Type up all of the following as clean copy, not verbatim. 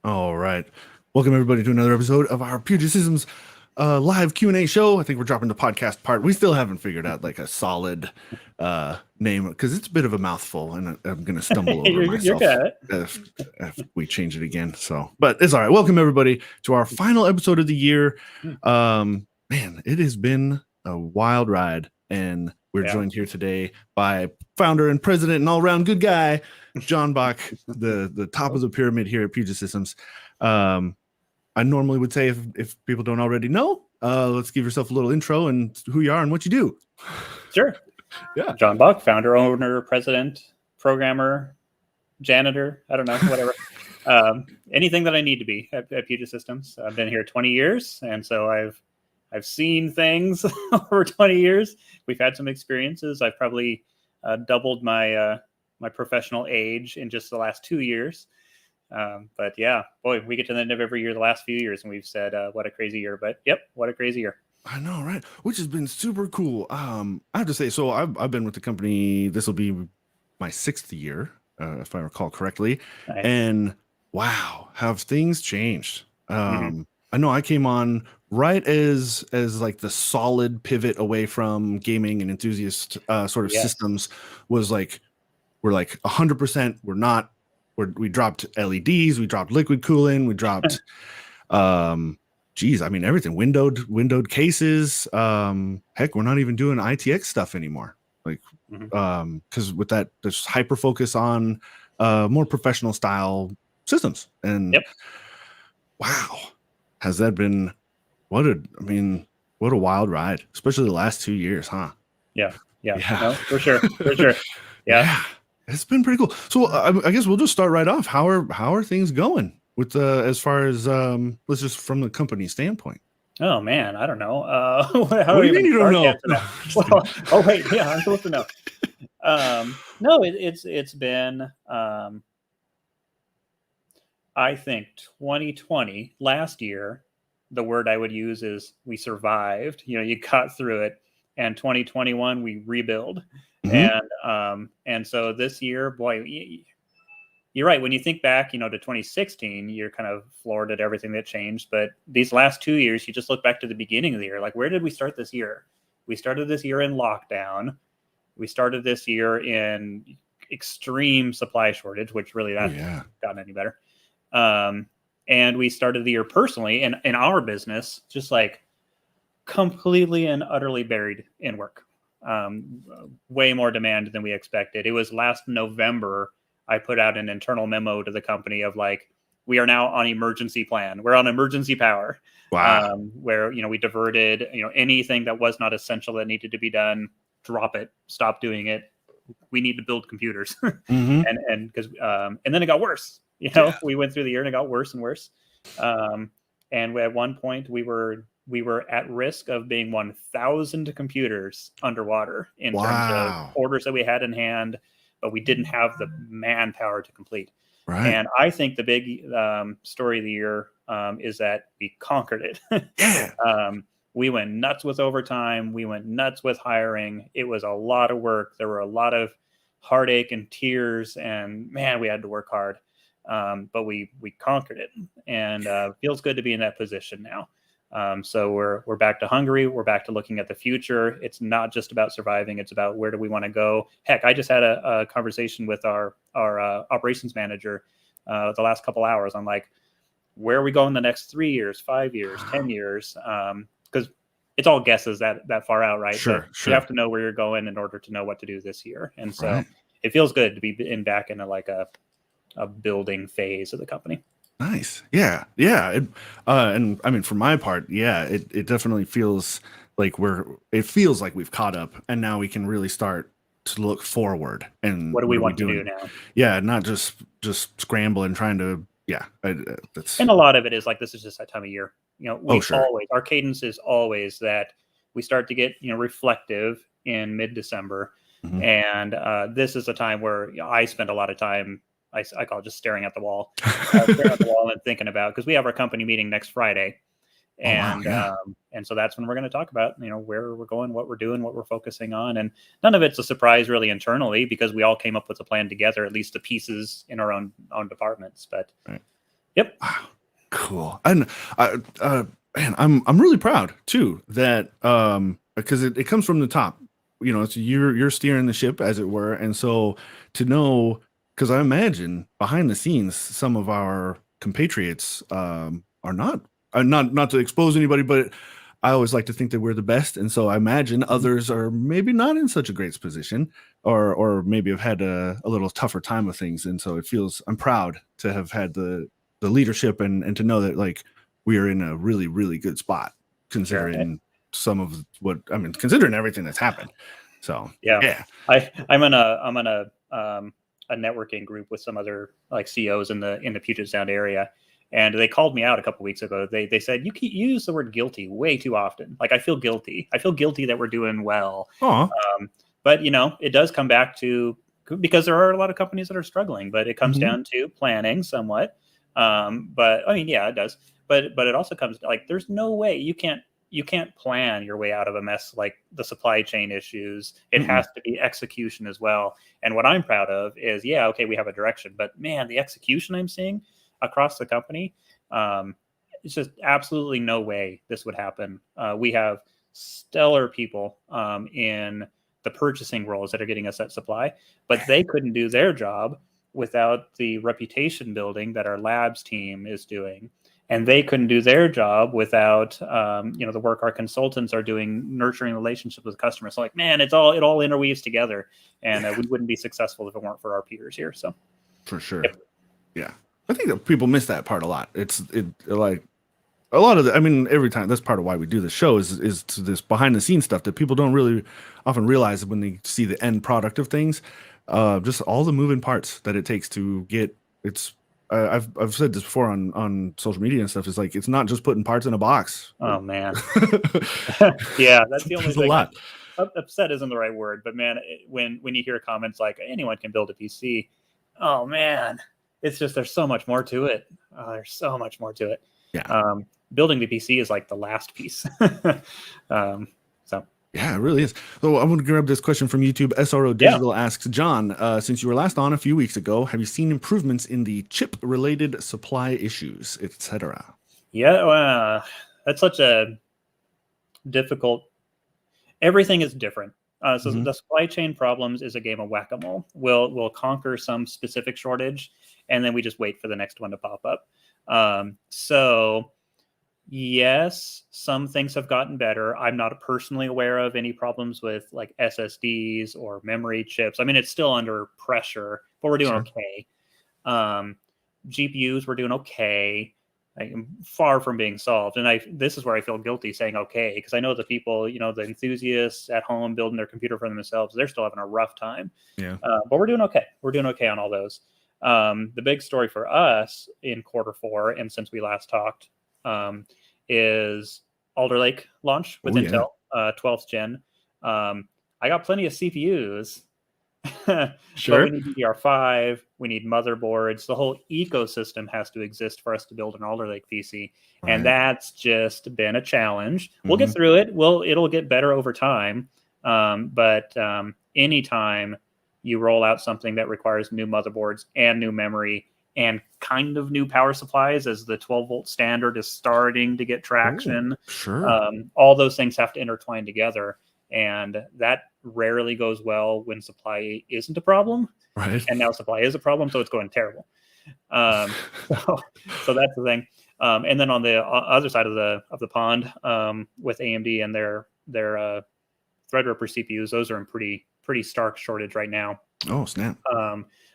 All right. Welcome, everybody, to another episode of our Puget Systems live Q&A show. I think we're dropping the podcast part. We still haven't figured out like a solid name because it's a bit of a mouthful, and I'm going to stumble over You're myself good at it. if we change it again. But it's all right. Welcome, everybody, to our final episode of the year. Man, it has been a wild ride, and we're joined here today by founder and president and all-around good guy, Jon Bach, the top of the pyramid here at Puget Systems. I normally would say if people don't already know, let's give yourself a little intro and who you are and what you do. Sure. Yeah. Jon Bach, founder, owner, president, programmer, janitor. I don't know, whatever. Anything that I need to be at Puget Systems. I've been here 20 years, and so I've seen things over 20 years. We've had some experiences. I've probably doubled my my professional age in just the last 2 years. But yeah, boy, we get to the end of every year, the last few years, and we've said, what a crazy year. But yep, what a crazy year. I know, right? Which has been super cool. I have to say, so I've been with the company. This will be my 6th year, if I recall correctly. Nice. And wow, have things changed? I know I came on right as like the solid pivot away from gaming and enthusiast sort of systems was like, we're like 100%. We're not. We dropped LEDs, we dropped liquid cooling, we dropped, everything, windowed cases. Heck, we're not even doing ITX stuff anymore. Like, because with that, there's hyper focus on more professional style systems. And wow, has that been what a wild ride, especially the last 2 years, huh? Yeah. No, for sure. Yeah. It's been pretty cool. So I guess we'll just start right off. How are things going with as far as let's just from the company standpoint? Oh man, I don't know. What do you mean you don't know? Well, oh wait, yeah, I'm supposed to know. No, it's been I think 2020 last year. The word I would use is we survived. You got through it, and 2021 we rebuild. And so this year, boy, you're right. When you think back, to 2016, you're kind of floored at everything that changed. But these last 2 years, you just look back to the beginning of the year. Like, where did we start this year? We started this year in lockdown. We started this year in extreme supply shortage, which really hasn't gotten any better. And we started the year personally in our business, just like completely and utterly buried in work. Way more demand than we expected. It was last November I put out an internal memo to the company of like, we are now on emergency plan. We're on emergency power. Wow. Where we diverted anything that was not essential that needed to be done, drop it, stop doing it. We need to build computers. and because and then it got worse. We went through the year and it got worse and worse. And at one point we were at risk of being 1,000 computers underwater in terms of orders that we had in hand, but we didn't have the manpower to complete. Right. And I think the big story of the year is that we conquered it. We went nuts with overtime. We went nuts with hiring. It was a lot of work. There were a lot of heartache and tears, and man, we had to work hard. But we conquered it, and feels good to be in that position now. So we're back to hungry. We're back to looking at the future. It's not just about surviving. It's about where do we want to go. Heck, I just had a conversation with our operations manager the last couple hours. I'm like, where are we going the next 3 years, 5 years, 10 years? Because it's all guesses that far out, right? Sure. You have to know where you're going in order to know what to do this year. And so it feels good to be back in a building phase of the company. Nice. Yeah. And I mean, for my part, it definitely feels like we've caught up, and now we can really start to look forward. And what do we want to do now? Yeah. Not just scramble and trying to, and a lot of it is like, this is just that time of year. Our cadence is always that we start to get, reflective in mid-December. And this is a time where I spend a lot of time, I call it just staring at the wall, and thinking about, because we have our company meeting next Friday. And and so that's when we're going to talk about, where we're going, what we're doing, what we're focusing on. And none of it's a surprise really internally, because we all came up with a plan together, at least the pieces in our own departments. But Yep. Wow, cool. And man, I'm really proud too that because it comes from the top. You know, it's you're steering the ship as it were, and so to know, because I imagine behind the scenes some of our compatriots are not to expose anybody, but I always like to think that we're the best, and so I imagine others are maybe not in such a great position, or maybe have had a little tougher time with things, and so I'm proud to have had the leadership and to know that like we are in a really, really good spot considering some of what I mean, considering everything that's happened. So yeah. I'm in a networking group with some other like CEOs in the Puget Sound area, and they called me out a couple weeks ago. They said you use the word guilty way too often. Like I feel guilty that we're doing well. But you know, it does come back to, because there are a lot of companies that are struggling, but it comes down to planning somewhat. But I mean, yeah, it does. But it also comes like there's no way you can't plan your way out of a mess like the supply chain issues. It has to be execution as well. And what I'm proud of is, yeah, okay, we have a direction, but man, the execution I'm seeing across the company, it's just absolutely no way this would happen. We have stellar people in the purchasing roles that are getting us that supply, but they couldn't do their job without the reputation building that our labs team is doing. And they couldn't do their job without, the work our consultants are doing, nurturing relationships with customers. So like, man, it all interweaves together, and we wouldn't be successful if it weren't for our peers here. So for sure. Yeah. I think that people miss that part a lot. It's like a lot of I mean, every time, that's part of why we do the show is to this behind the scenes stuff that people don't really often realize when they see the end product of things. Just all the moving parts that it takes to get I've said this before on social media and stuff. It's like it's not just putting parts in a box. Oh man, yeah, that's the only thing. A lot. Upset isn't the right word, but man, when you hear comments like anyone can build a PC, oh man, it's just there's so much more to it. There's so much more to it. Yeah. Building the PC is like the last piece. Yeah, it really is. So I'm going to grab this question from YouTube. SRO Digital asks, John, since you were last on a few weeks ago, have you seen improvements in the chip-related supply issues, etc.? Yeah, that's such a difficult. Everything is different. So the supply chain problems is a game of whack-a-mole. We'll conquer some specific shortage, and then we just wait for the next one to pop up. So yes, some things have gotten better. I'm not personally aware of any problems with like SSDs or memory chips. I mean, it's still under pressure, but we're doing okay. GPUs, we're doing okay. I'm far from being solved. And this is where I feel guilty saying okay, because I know the people, the enthusiasts at home building their computer for themselves, they're still having a rough time. Yeah. But we're doing okay. We're doing okay on all those. The big story for us in Q4, and since we last talked, is Alder Lake launch with Intel, 12th gen. I got plenty of CPUs. Sure. But we need DDR5, we need motherboards. The whole ecosystem has to exist for us to build an Alder Lake PC. Right. And that's just been a challenge. We'll get through it. It'll get better over time. But anytime you roll out something that requires new motherboards and new memory and kind of new power supplies, as the 12-volt standard is starting to get traction. Ooh, sure. All those things have to intertwine together. And that rarely goes well when supply isn't a problem. Right. And now supply is a problem, so it's going terrible. So that's the thing. And then on the other side of the pond, with AMD and their Threadripper CPUs, those are in pretty stark shortage right now. Oh, snap.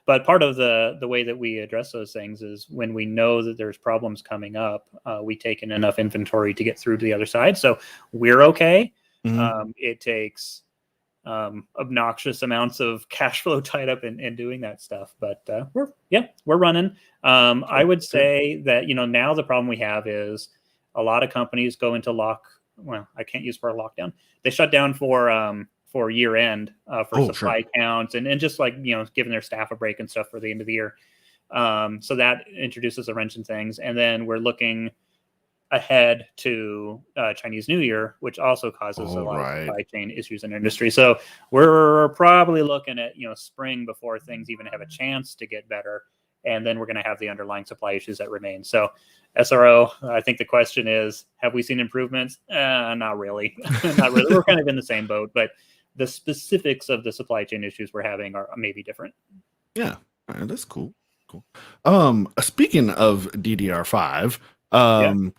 But part of the way that we address those things is when we know that there's problems coming up, we take in enough inventory to get through to the other side. So we're okay. It takes obnoxious amounts of cash flow tied up in doing that stuff, but we're running. I would say that now the problem we have is a lot of companies go into I can't use for a lockdown. They shut down for year end for supply counts and just like giving their staff a break and stuff for the end of the year. So that introduces a wrench in things, and then we're looking ahead to Chinese New Year, which also causes a lot of supply chain issues in industry. So we're probably looking at spring before things even have a chance to get better. and then we're going to have the underlying supply issues that remain. So SRO, I think the question is, have we seen improvements? Not really. Not really. We're kind of in the same boat, but the specifics of the supply chain issues we're having are maybe different. Yeah, that's cool. Cool. Speaking of DDR5,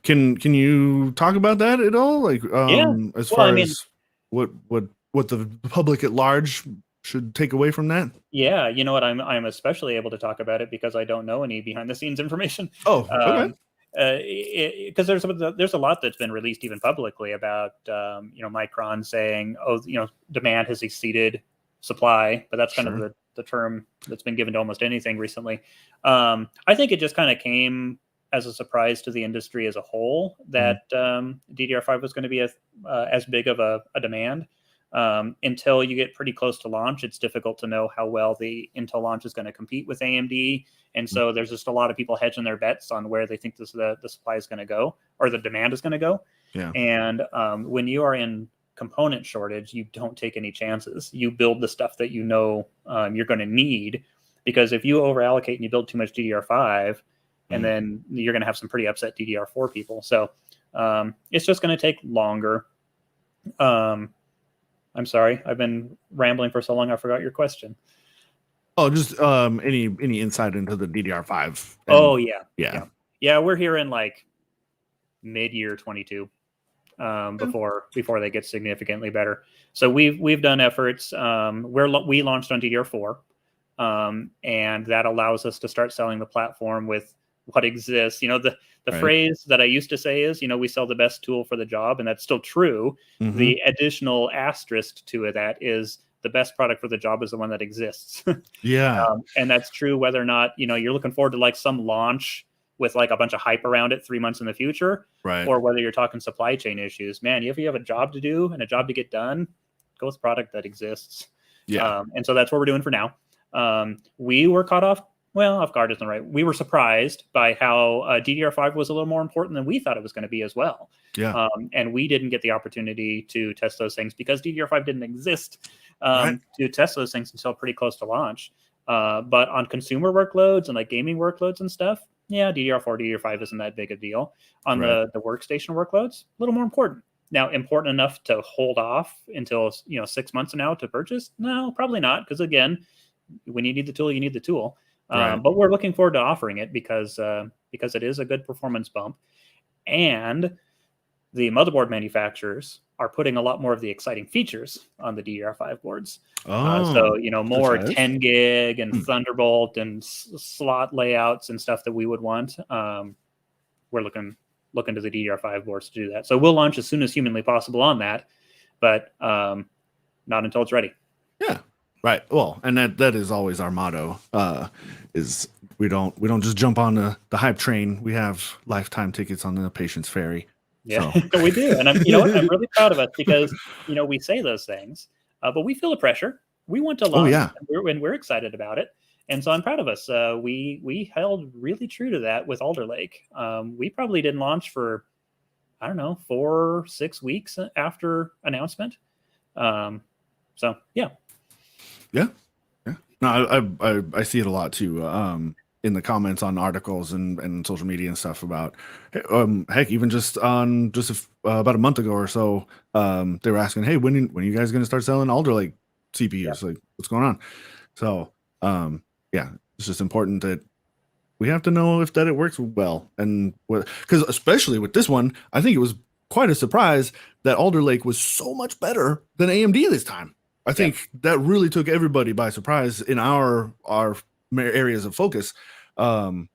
can you talk about that at all? Like, as far as what the public at large should take away from that? Yeah, you know what? I'm especially able to talk about it because I don't know any behind the scenes information. Oh, okay. Because there's a lot that's been released even publicly about Micron saying, demand has exceeded supply, but that's kind of the term that's been given to almost anything recently. I think it just kind of came as a surprise to the industry as a whole that DDR5 was going to be as big of a demand. Until you get pretty close to launch, it's difficult to know how well the Intel launch is going to compete with AMD. And so there's just a lot of people hedging their bets on where they think the supply is going to go, or the demand is going to go. Yeah. And when you are in component shortage, you don't take any chances. You build the stuff that you're going to need, because if you over allocate and you build too much DDR5, and then you're going to have some pretty upset DDR4 people. So it's just going to take longer. I'm sorry, I've been rambling for so long, I forgot your question. Oh, just any insight into the DDR5? Yeah. We're here in like mid-year 22 before they get significantly better. So we've done efforts. We launched on DDR4, and that allows us to start selling the platform with what exists. The phrase that I used to say is, we sell the best tool for the job, and that's still true. The additional asterisk to that is the best product for the job is the one that exists. And that's true whether or not, you're looking forward to like some launch with like a bunch of hype around it 3 months in the future, or whether you're talking supply chain issues. Man, if you have a job to do and a job to get done, go with product that exists. And so that's what we're doing for now. We were caught off guard isn't right. We were surprised by how DDR5 was a little more important than we thought it was going to be as well. And we didn't get the opportunity to test those things because DDR5 didn't exist to test those things until pretty close to launch. But on consumer workloads and like gaming workloads and stuff, DDR4, DDR5 isn't that big a deal. On the workstation workloads, a little more important. Now, important enough to hold off until 6 months from now to purchase? No, probably not. Because again, when you need the tool, you need the tool. But we're looking forward to offering it because it is a good performance bump, and the motherboard manufacturers are putting a lot more of the exciting features on the DDR5 boards. So more 10 gig and Thunderbolt and slot layouts and stuff that we would want. We're looking to the DDR5 boards to do that. So we'll launch as soon as humanly possible on that, but not until it's ready. Yeah. Right. Well, and that is always our motto, is we don't just jump on the hype train. We have lifetime tickets on the Patience Ferry. Yeah, so. We do. And I'm really proud of us because, we say those things, but we feel the pressure. We want to launch, and we're excited about it. And so I'm proud of us. We held really true to that with Alder Lake. We probably didn't launch for, 4-6 weeks after announcement. So, yeah. Yeah. No, I see it a lot too. In the comments on articles and social media and stuff about, heck, even just about a month ago or so, they were asking, hey, when are you guys going to start selling Alder Lake CPUs? Like, what's going on? So, it's just important that we have to know if it works well, and because especially with this one, I think it was quite a surprise that Alder Lake was so much better than AMD this time. I think that really took everybody by surprise in our areas of focus. I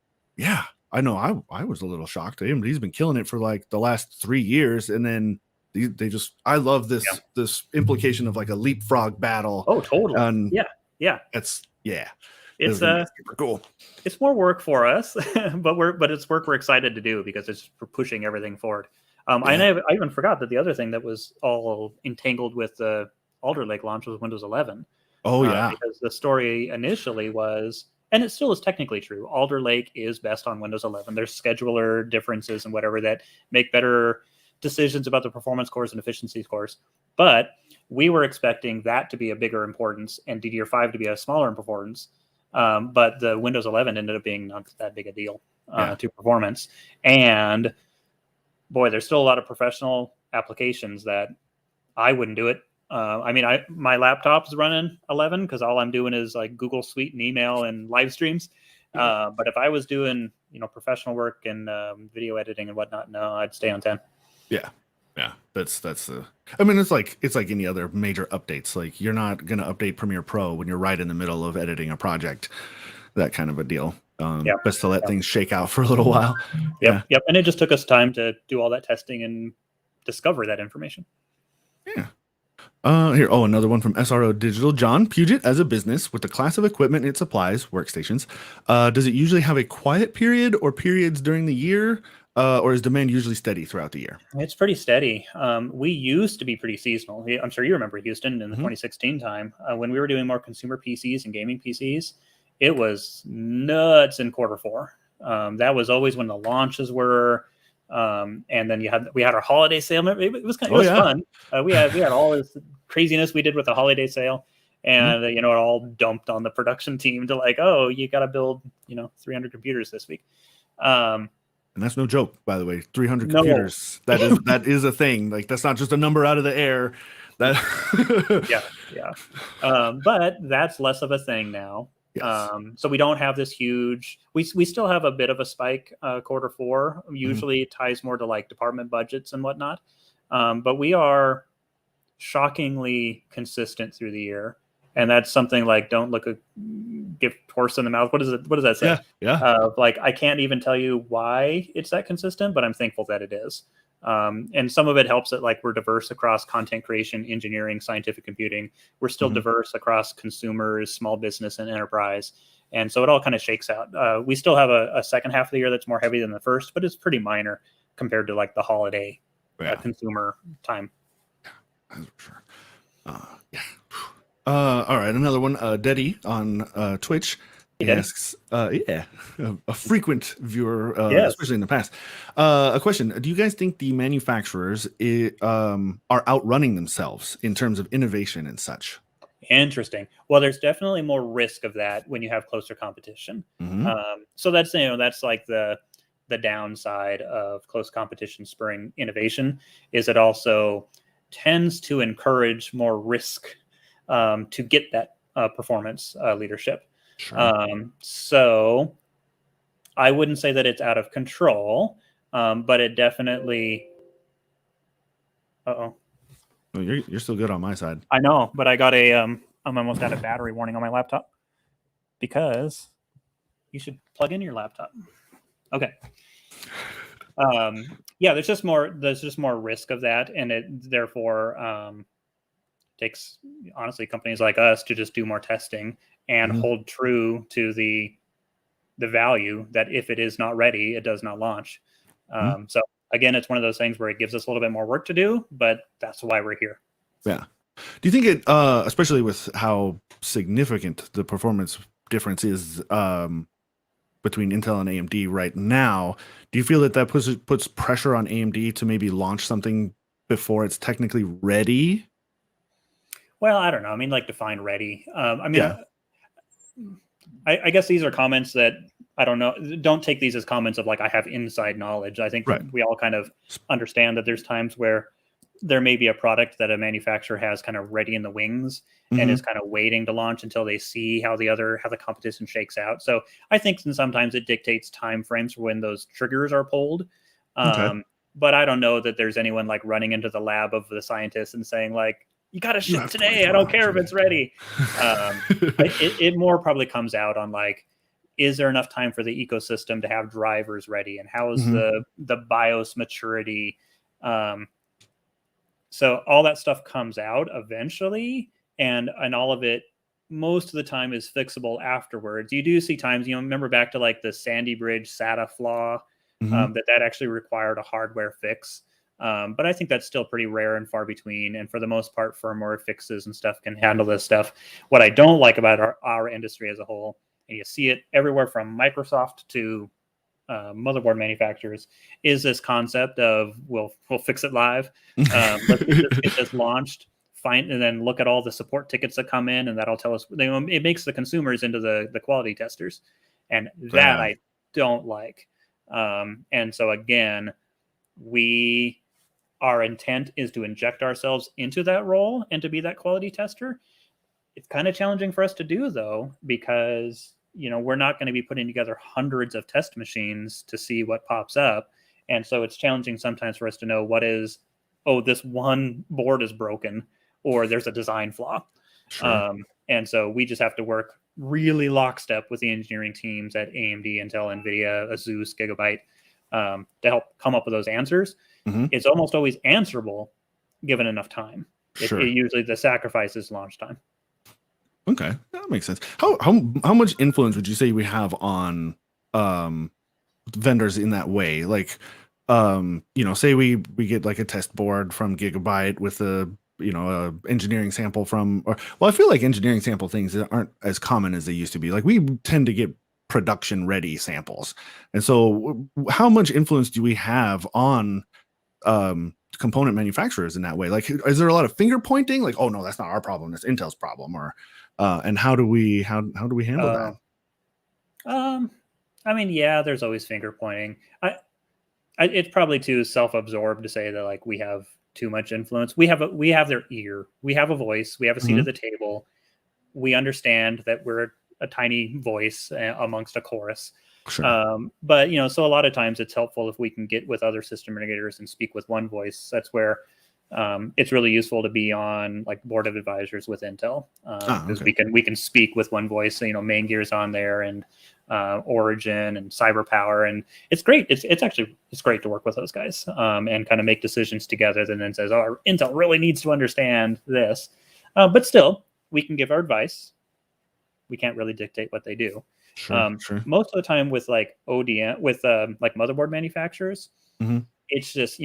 know I was a little shocked. AMD's been killing it for like the last 3 years, and then I love this implication of like a leapfrog battle. Oh, totally. It's super cool. It's more work for us, but it's work we're excited to do because it's pushing everything forward. I even forgot that the other thing that was all entangled with the Alder Lake launch was Windows 11. Because the story initially was, and it still is technically true, Alder Lake is best on Windows 11. There's scheduler differences and whatever that make better decisions about the performance cores and efficiency cores. But we were expecting that to be a bigger importance and DDR5 to be a smaller importance. But the Windows 11 ended up being not that big a deal to performance. And boy, there's still a lot of professional applications that I wouldn't do it. My laptop's running 11 because all I'm doing is like Google Suite and email and live streams. But if I was doing, professional work and video editing and whatnot, no, I'd stay on 10. Yeah. That's it's like any other major updates. Like you're not going to update Premiere Pro when you're right in the middle of editing a project, that kind of a deal. Best to let things shake out for a little while. Yep. And it just took us time to do all that testing and discover that information. Yeah. Another one from SRO Digital. Jon, Puget as a business with the class of equipment it supplies, workstations, does it usually have a quiet period or periods during the year, or is demand usually steady throughout the year? It's pretty steady. We used to be pretty seasonal. I'm sure you remember Houston in the 2016 time when we were doing more consumer PCs and gaming PCs. It was nuts in Q4. That was always when the launches were. And then we had our holiday sale. It was fun. We had all this craziness we did with the holiday sale, and it all dumped on the production team to like, oh, you got to build 300 computers this week. And that's no joke, by the way. 300 computers. That is a thing. Like that's not just a number out of the air. That but that's less of a thing now. Yes. So we don't have this huge. We still have a bit of a spike Q4. Usually it ties more to like department budgets and whatnot. But we are shockingly consistent through the year, and that's something like don't look a gift horse in the mouth. What does that say? Like I can't even tell you why it's that consistent, but I'm thankful that it is. And some of it helps that like we're diverse across content creation, engineering, scientific computing. We're still diverse across consumers, small business, and enterprise. And so it all kind of shakes out. We still have a second half of the year that's more heavy than the first, but it's pretty minor compared to like the holiday consumer time. Sure. All right, another one. Deddy on Twitch. He asks, a frequent viewer, especially in the past, a question. Do you guys think the manufacturers are outrunning themselves in terms of innovation and such? Interesting. Well, there's definitely more risk of that when you have closer competition. So that's like the downside of close competition spurring innovation is it also tends to encourage more risk to get that performance leadership. Sure. So I wouldn't say that it's out of control, but it definitely. Well, you're still good on my side. I know, but I got I'm almost out of battery warning on my laptop because you should plug in your laptop. Okay. There's just more risk of that, and it therefore takes honestly companies like us to just do more testing and hold true to the value that if it is not ready, it does not launch. So again, it's one of those things where it gives us a little bit more work to do, but that's why we're here. Yeah. Do you think it, especially with how significant the performance difference is between Intel and AMD right now, do you feel that puts pressure on AMD to maybe launch something before it's technically ready? Well, I don't know. I mean, like define ready. I guess these are comments that I don't know. Don't take these as comments of like I have inside knowledge. I think we all kind of understand that there's times where there may be a product that a manufacturer has kind of ready in the wings and is kind of waiting to launch until they see how the competition shakes out. So I think sometimes it dictates time frames for when those triggers are pulled. But I don't know that there's anyone like running into the lab of the scientists and saying like, you got to ship today. I don't care if it's ready. It more probably comes out on like, is there enough time for the ecosystem to have drivers ready? And how is the BIOS maturity? So all that stuff comes out eventually, and all of it, most of the time is fixable afterwards. You do see times, remember back to like the Sandy Bridge SATA flaw, that actually required a hardware fix. But I think that's still pretty rare and far between. And for the most part, firmware fixes and stuff can handle this stuff. What I don't like about our industry as a whole, and you see it everywhere from Microsoft to motherboard manufacturers, is this concept of we'll fix it live. Let's get this launched find and then look at all the support tickets that come in, and that'll tell us. It makes the consumers into the quality testers, and that I don't like. And so again, our intent is to inject ourselves into that role and to be that quality tester. It's kind of challenging for us to do, though, because we're not going to be putting together hundreds of test machines to see what pops up. And so it's challenging sometimes for us to know this one board is broken or there's a design flaw. Sure. And so we just have to work really lockstep with the engineering teams at AMD, Intel, NVIDIA, Asus, Gigabyte to help come up with those answers. Mm-hmm. It's almost always answerable given enough time. Sure. Usually the sacrifice is launch time. Okay, that makes sense. How much influence would you say we have on vendors in that way? Like, say we get like a test board from Gigabyte with a engineering sample I feel like engineering sample things aren't as common as they used to be. Like, we tend to get production ready samples, and so how much influence do we have on component manufacturers in that way? Like, is there a lot of finger pointing, like, oh no, that's not our problem, that's Intel's problem, or and how do we handle that? I mean, yeah, there's always finger pointing. It's probably too self-absorbed to say that like we have too much influence. We have their ear, we have a voice, we have a seat at the table. We understand that we're a tiny voice amongst a chorus. Sure. But so a lot of times it's helpful if we can get with other system integrators and speak with one voice. That's where it's really useful to be on like board of advisors with Intel, because we can speak with one voice. So, Main Gear's on there, and Origin and CyberPower, and it's great. It's great to work with those guys and kind of make decisions together. And then says, "Oh, Intel really needs to understand this," but still, we can give our advice. We can't really dictate what they do. Sure. Most of the time with like ODM, with like motherboard manufacturers, it's just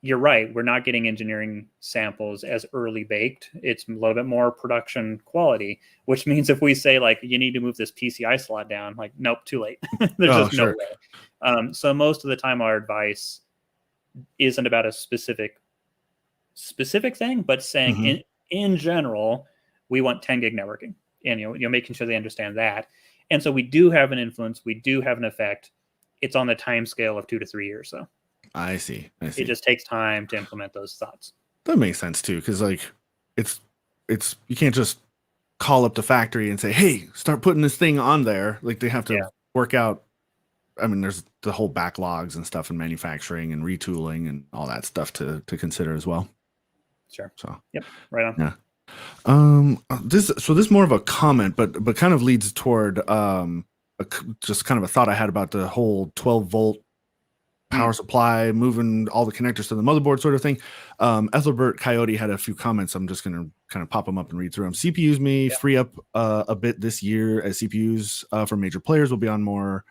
you're right. We're not getting engineering samples as early baked. It's a little bit more production quality, which means if we say like you need to move this PCI slot down, like nope, too late. There's just no way. So most of the time, our advice isn't about a specific thing, but saying in general, we want 10 gig networking, and you're making sure they understand that. And so we do have an influence. We do have an effect. It's on the time scale of 2 to 3 years, though. I see. It just takes time to implement those thoughts. That makes sense too, because like it's you can't just call up the factory and say, "Hey, start putting this thing on there." Like, they have to work out. I mean, there's the whole backlogs and stuff in manufacturing and retooling and all that stuff to consider as well. Sure. So yep, right on. Yeah. This is more of a comment, but kind of leads toward just kind of a thought I had about the whole 12-volt power supply, moving all the connectors to the motherboard sort of thing. Ethelbert Coyote had a few comments. I'm just going to kind of pop them up and read through them. CPUs may free up a bit this year, as CPUs for major players will be on more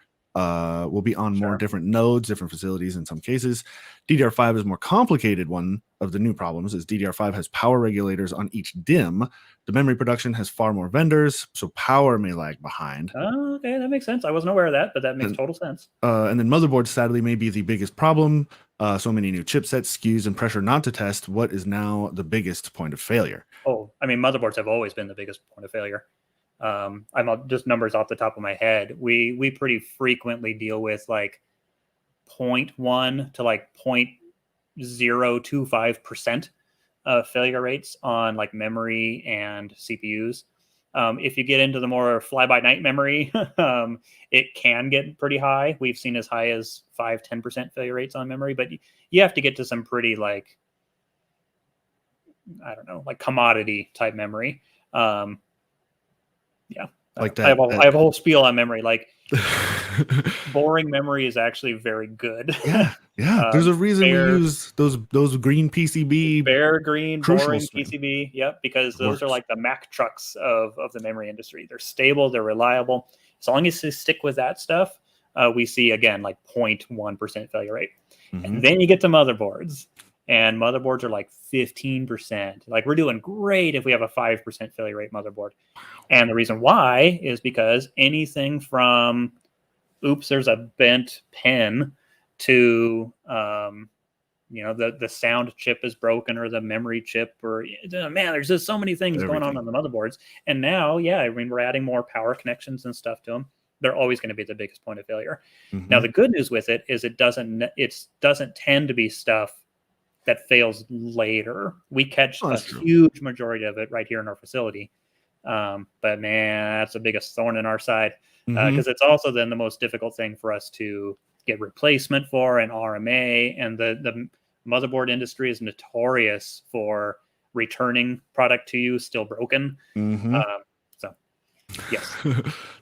different nodes, different facilities in some cases. DDR5 is more complicated. One of the new problems is DDR5 has power regulators on each DIMM. The memory production has far more vendors, so power may lag behind. Oh, okay, that makes sense. I wasn't aware of that, but that makes total sense. And then motherboards, sadly, may be the biggest problem. So many new chipsets, SKUs, and pressure not to test. What is now the biggest point of failure? Oh, I mean, motherboards have always been the biggest point of failure. I'm just numbers off the top of my head. We pretty frequently deal with like 0.1 to like 0.025% failure rates on like memory and CPUs. If you get into the more fly-by-night memory, it can get pretty high. We've seen as high as 5-10% failure rates on memory, but you have to get to some pretty like, I don't know, like commodity type memory. Yeah. Like that. I have a whole spiel on memory. Like, boring memory is actually very good. Yeah. There's a reason we use those green PCB. Bare green, boring PCB. Yep, because those are like the Mack trucks of the memory industry. They're stable, they're reliable. As long as you stick with that stuff, we see again like 0.1% failure rate. And then you get to motherboards. And motherboards are like 15%. Like, we're doing great if we have a 5% failure rate motherboard. And the reason why is because anything from, oops, there's a bent pen to the sound chip is broken or the memory chip, or man, there's just so many things going on the motherboards. And now, I mean, we're adding more power connections and stuff to them. They're always going to be the biggest point of failure. Now, the good news with it is it doesn't tend to be stuff that fails later. We catch a huge majority of it right here in our facility. But man, that's the biggest thorn in our side, because it's also then the most difficult thing for us to get replacement for an RMA, and the motherboard industry is notorious for returning product to you still broken. So yes,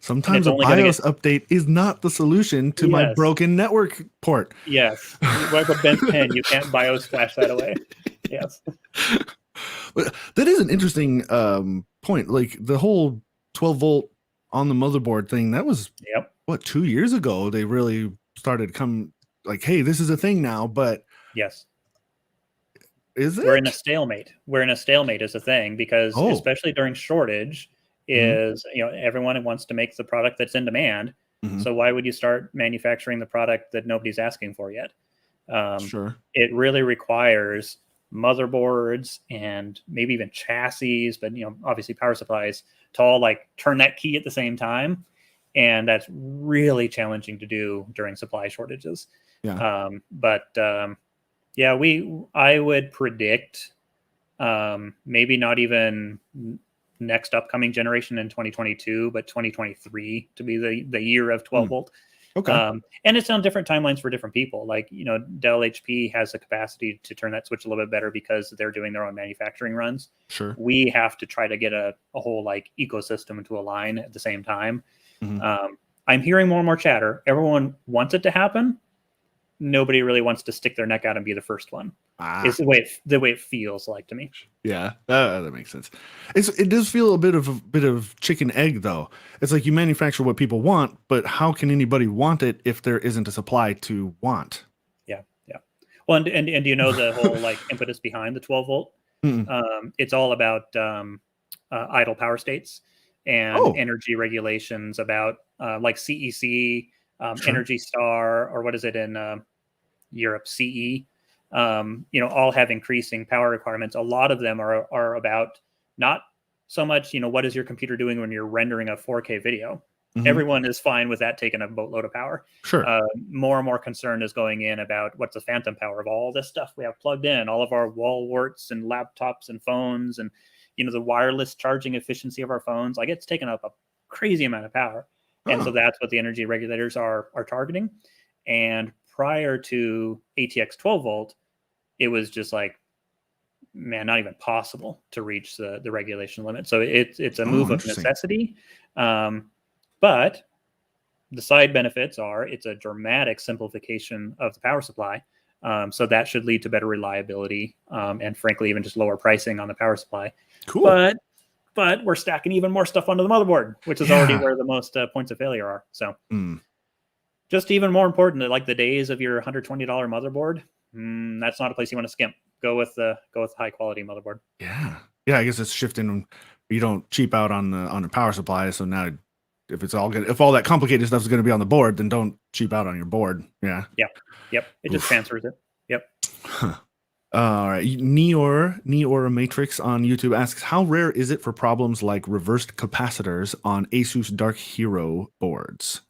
sometimes a BIOS update is not the solution to my broken network port. Yes, like a bent pen, you can't BIOS flash that away. Yes. But that is an interesting point. Like the whole 12 volt on the motherboard thing, that was what, 2 years ago they really started like, hey, this is a thing now. But yes, is it? We're in a stalemate. Is a thing, because especially during shortage is everyone wants to make the product that's in demand. So why would you start manufacturing the product that nobody's asking for yet? It really requires motherboards and maybe even chassis, but obviously power supplies to all like turn that key at the same time, and that's really challenging to do during supply shortages. I would predict maybe not even next upcoming generation in 2022, but 2023 to be the year of 12 volt. And it's on different timelines for different people. Like, Dell HP has the capacity to turn that switch a little bit better because they're doing their own manufacturing runs. We have to try to get a whole like ecosystem to align at the same time. I'm hearing more and more chatter. Everyone wants it to happen. Nobody really wants to stick their neck out and be the first one. It's the way it feels like to me. Yeah, that makes sense. It does feel a bit of chicken egg though. It's like you manufacture what people want, but how can anybody want it if there isn't a supply to want? Yeah. Well, and do you know the whole like impetus behind the 12 volt? It's all about idle power states and energy regulations about like CEC, Energy Star, or what is it in Europe, CE. All have increasing power requirements. A lot of them are about not so much, what is your computer doing when you're rendering a 4K video? Everyone is fine with that taking a boatload of power. More and more concern is going in about what's the phantom power of all this stuff we have plugged in, all of our wall warts and laptops and phones, and the wireless charging efficiency of our phones. Like, it's taken up a crazy amount of power. And so that's what the energy regulators are targeting. And prior to ATX 12 volt, it was just like, man, not even possible to reach the regulation limit. So it's a move of necessity. But the side benefits are it's a dramatic simplification of the power supply. So that should lead to better reliability, and frankly, even just lower pricing on the power supply. But we're stacking even more stuff onto the motherboard, which is already where the most points of failure are. So just even more important, like the days of your $120 motherboard, that's not a place you want to skimp. Go with high quality motherboard. Yeah, I guess it's shifting. You don't cheap out on the power supply. So now, if all that complicated stuff is going to be on the board, then don't cheap out on your board. Yeah. It just transfers it. All right. Neor Matrix on YouTube asks, how rare is it for problems like reversed capacitors on Asus Dark Hero boards?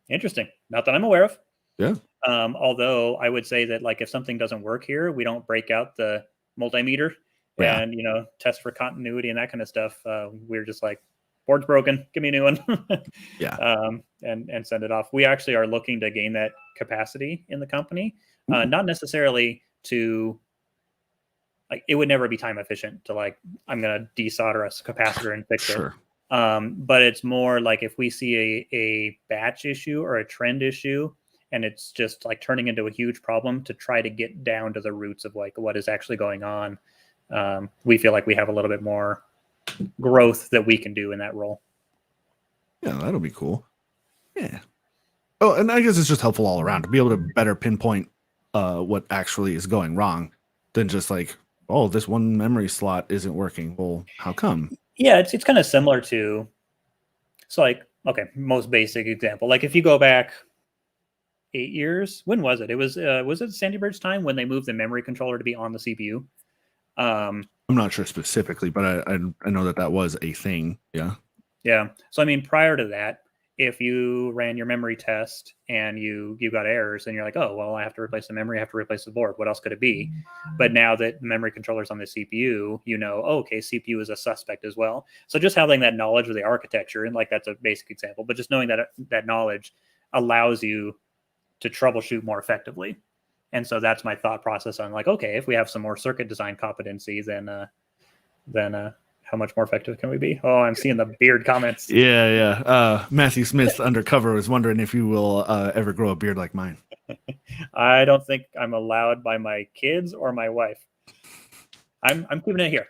Interesting. Not that I'm aware of. Yeah. Although I would say that, like, if something doesn't work here, we don't break out the multimeter and test for continuity and that kind of stuff. We're just like, board's broken, give me a new one. And send it off. We actually are looking to gain that capacity in the company. Not necessarily to, like, it would never be time efficient to, like, I'm going to desolder a capacitor and fix it. But it's more like if we see a batch issue or a trend issue, and it's just like turning into a huge problem, to try to get down to the roots of like what is actually going on. We feel like we have a little bit more growth that we can do in that role. Yeah, that'll be cool. Yeah. Oh, and I guess it's just helpful all around to be able to better pinpoint what actually is going wrong than just like, oh, this one memory slot isn't working. Well, how come? Yeah, it's kind of similar to, so like, okay, most basic example. Like if you go back 8 years. When was it? It was it Sandy Bridge time when they moved the memory controller to be on the CPU? I'm not sure specifically, but I know that was a thing. Yeah. Yeah. So I mean, prior to that, if you ran your memory test and you got errors, and you're like, oh well, I have to replace the memory, I have to replace the board. What else could it be? But now that the memory controller's on the CPU, oh, okay, CPU is a suspect as well. So just having that knowledge of the architecture, and like that's a basic example, but just knowing that knowledge allows you to troubleshoot more effectively. And so that's my thought process on like, okay, if we have some more circuit design competency, then how much more effective can we be? Oh, I'm seeing the beard comments. Yeah. Matthew Smith undercover was wondering if you will ever grow a beard like mine. I don't think I'm allowed by my kids or my wife. I'm keeping it here.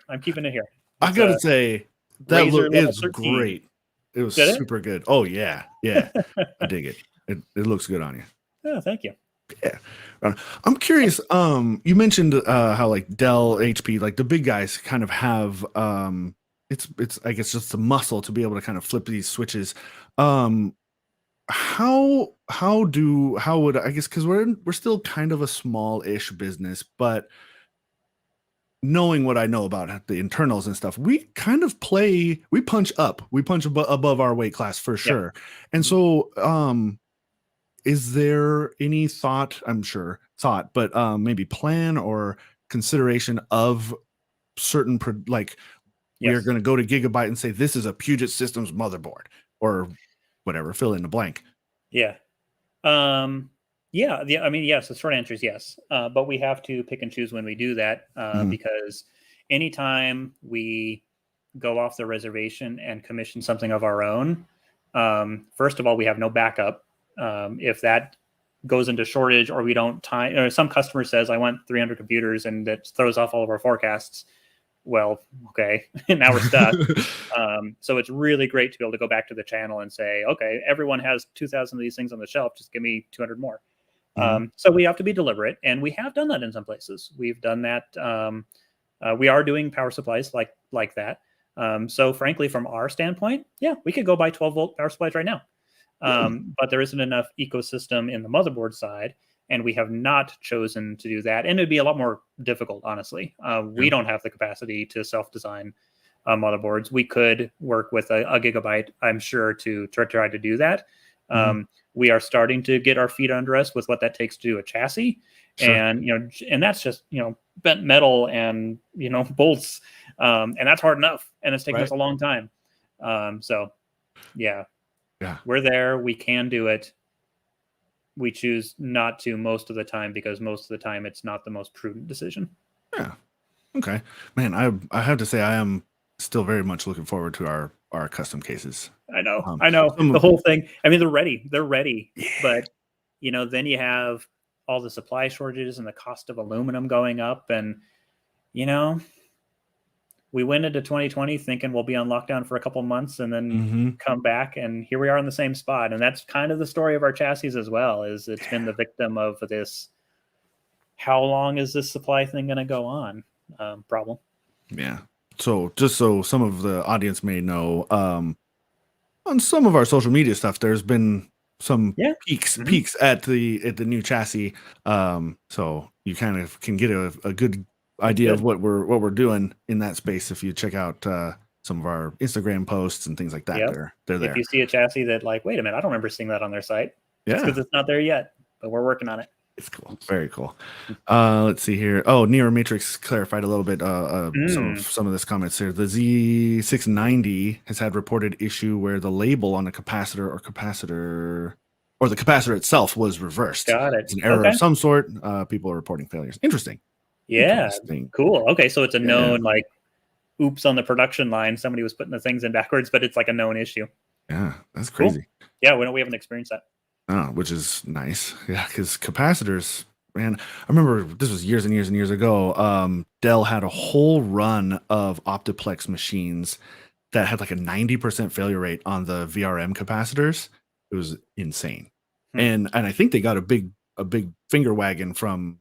I gotta say that look is great. It was super good. Oh yeah. I dig it. It looks good on you. Oh, thank you. Yeah. I'm curious. You mentioned how like Dell, HP, like the big guys kind of have it's I guess just the muscle to be able to kind of flip these switches. How would I guess, because we're still kind of a small-ish business, but knowing what I know about the internals and stuff, we kind of punch above our weight class for sure. Yeah. And so is there any thought, but maybe plan or consideration of certain we're going to go to Gigabyte and say this is a Puget Systems motherboard or whatever, fill in the blank? Yeah. I mean, yes, the short answer is yes. But we have to pick and choose when we do that because anytime we go off the reservation and commission something of our own, first of all, we have no backup. If that goes into shortage or we don't time, or some customer says, I want 300 computers and that throws off all of our forecasts. Well, okay, now we're stuck. So it's really great to be able to go back to the channel and say, okay, everyone has 2,000 of these things on the shelf. Just give me 200 more. So we have to be deliberate, and we have done that in some places. We've done that. We are doing power supplies like that. So frankly, from our standpoint, yeah, we could go buy 12-volt power supplies right now. But there isn't enough ecosystem in the motherboard side, and we have not chosen to do that. And it'd be a lot more difficult, honestly. We don't have the capacity to self-design motherboards. We could work with a Gigabyte, I'm sure, to try to do that. We are starting to get our feet under us with what that takes to do a chassis. Sure. And that's just, bent metal and, bolts. And that's hard enough. And it's taken us a long time. So yeah, we're there. We can do it. We choose not to most of the time because most of the time it's not the most prudent decision. Yeah. Okay. Man, I have to say I am still very much looking forward to our custom cases. I know. The whole thing. I mean, they're ready. Yeah. But then you have all the supply shortages and the cost of aluminum going up, and we went into 2020 thinking we'll be on lockdown for a couple months and then come back, and here we are in the same spot. And that's kind of the story of our chassis as well, is it's been the victim of this, how long is this supply thing going to go on problem. Yeah. So just so some of the audience may know, on some of our social media stuff, there's been some peaks at the new chassis. So you kind of can get a good idea of what we're doing in that space if you check out some of our Instagram posts and things like that. They're there. If you see a chassis that wait a minute, I don't remember seeing that on their site. Yeah, because it's not there yet, but we're working on it. It's cool. Very cool. Let's see here. Oh, Neo Matrix clarified a little bit some of this comments here. The Z690 has had reported issue where the label on the capacitor or the capacitor itself was reversed. Got it. It's an error of some sort. People are reporting failures. Interesting. Yeah. Cool. Okay, so it's a known oops on the production line. Somebody was putting the things in backwards, but it's like a known issue. Yeah, that's crazy. Cool. Yeah, we haven't experienced that. Oh, which is nice. Yeah, because capacitors, man, I remember this was years and years and years ago. Dell had a whole run of Optiplex machines that had like a 90% failure rate on the VRM capacitors. It was insane. And I think they got a big finger wagging from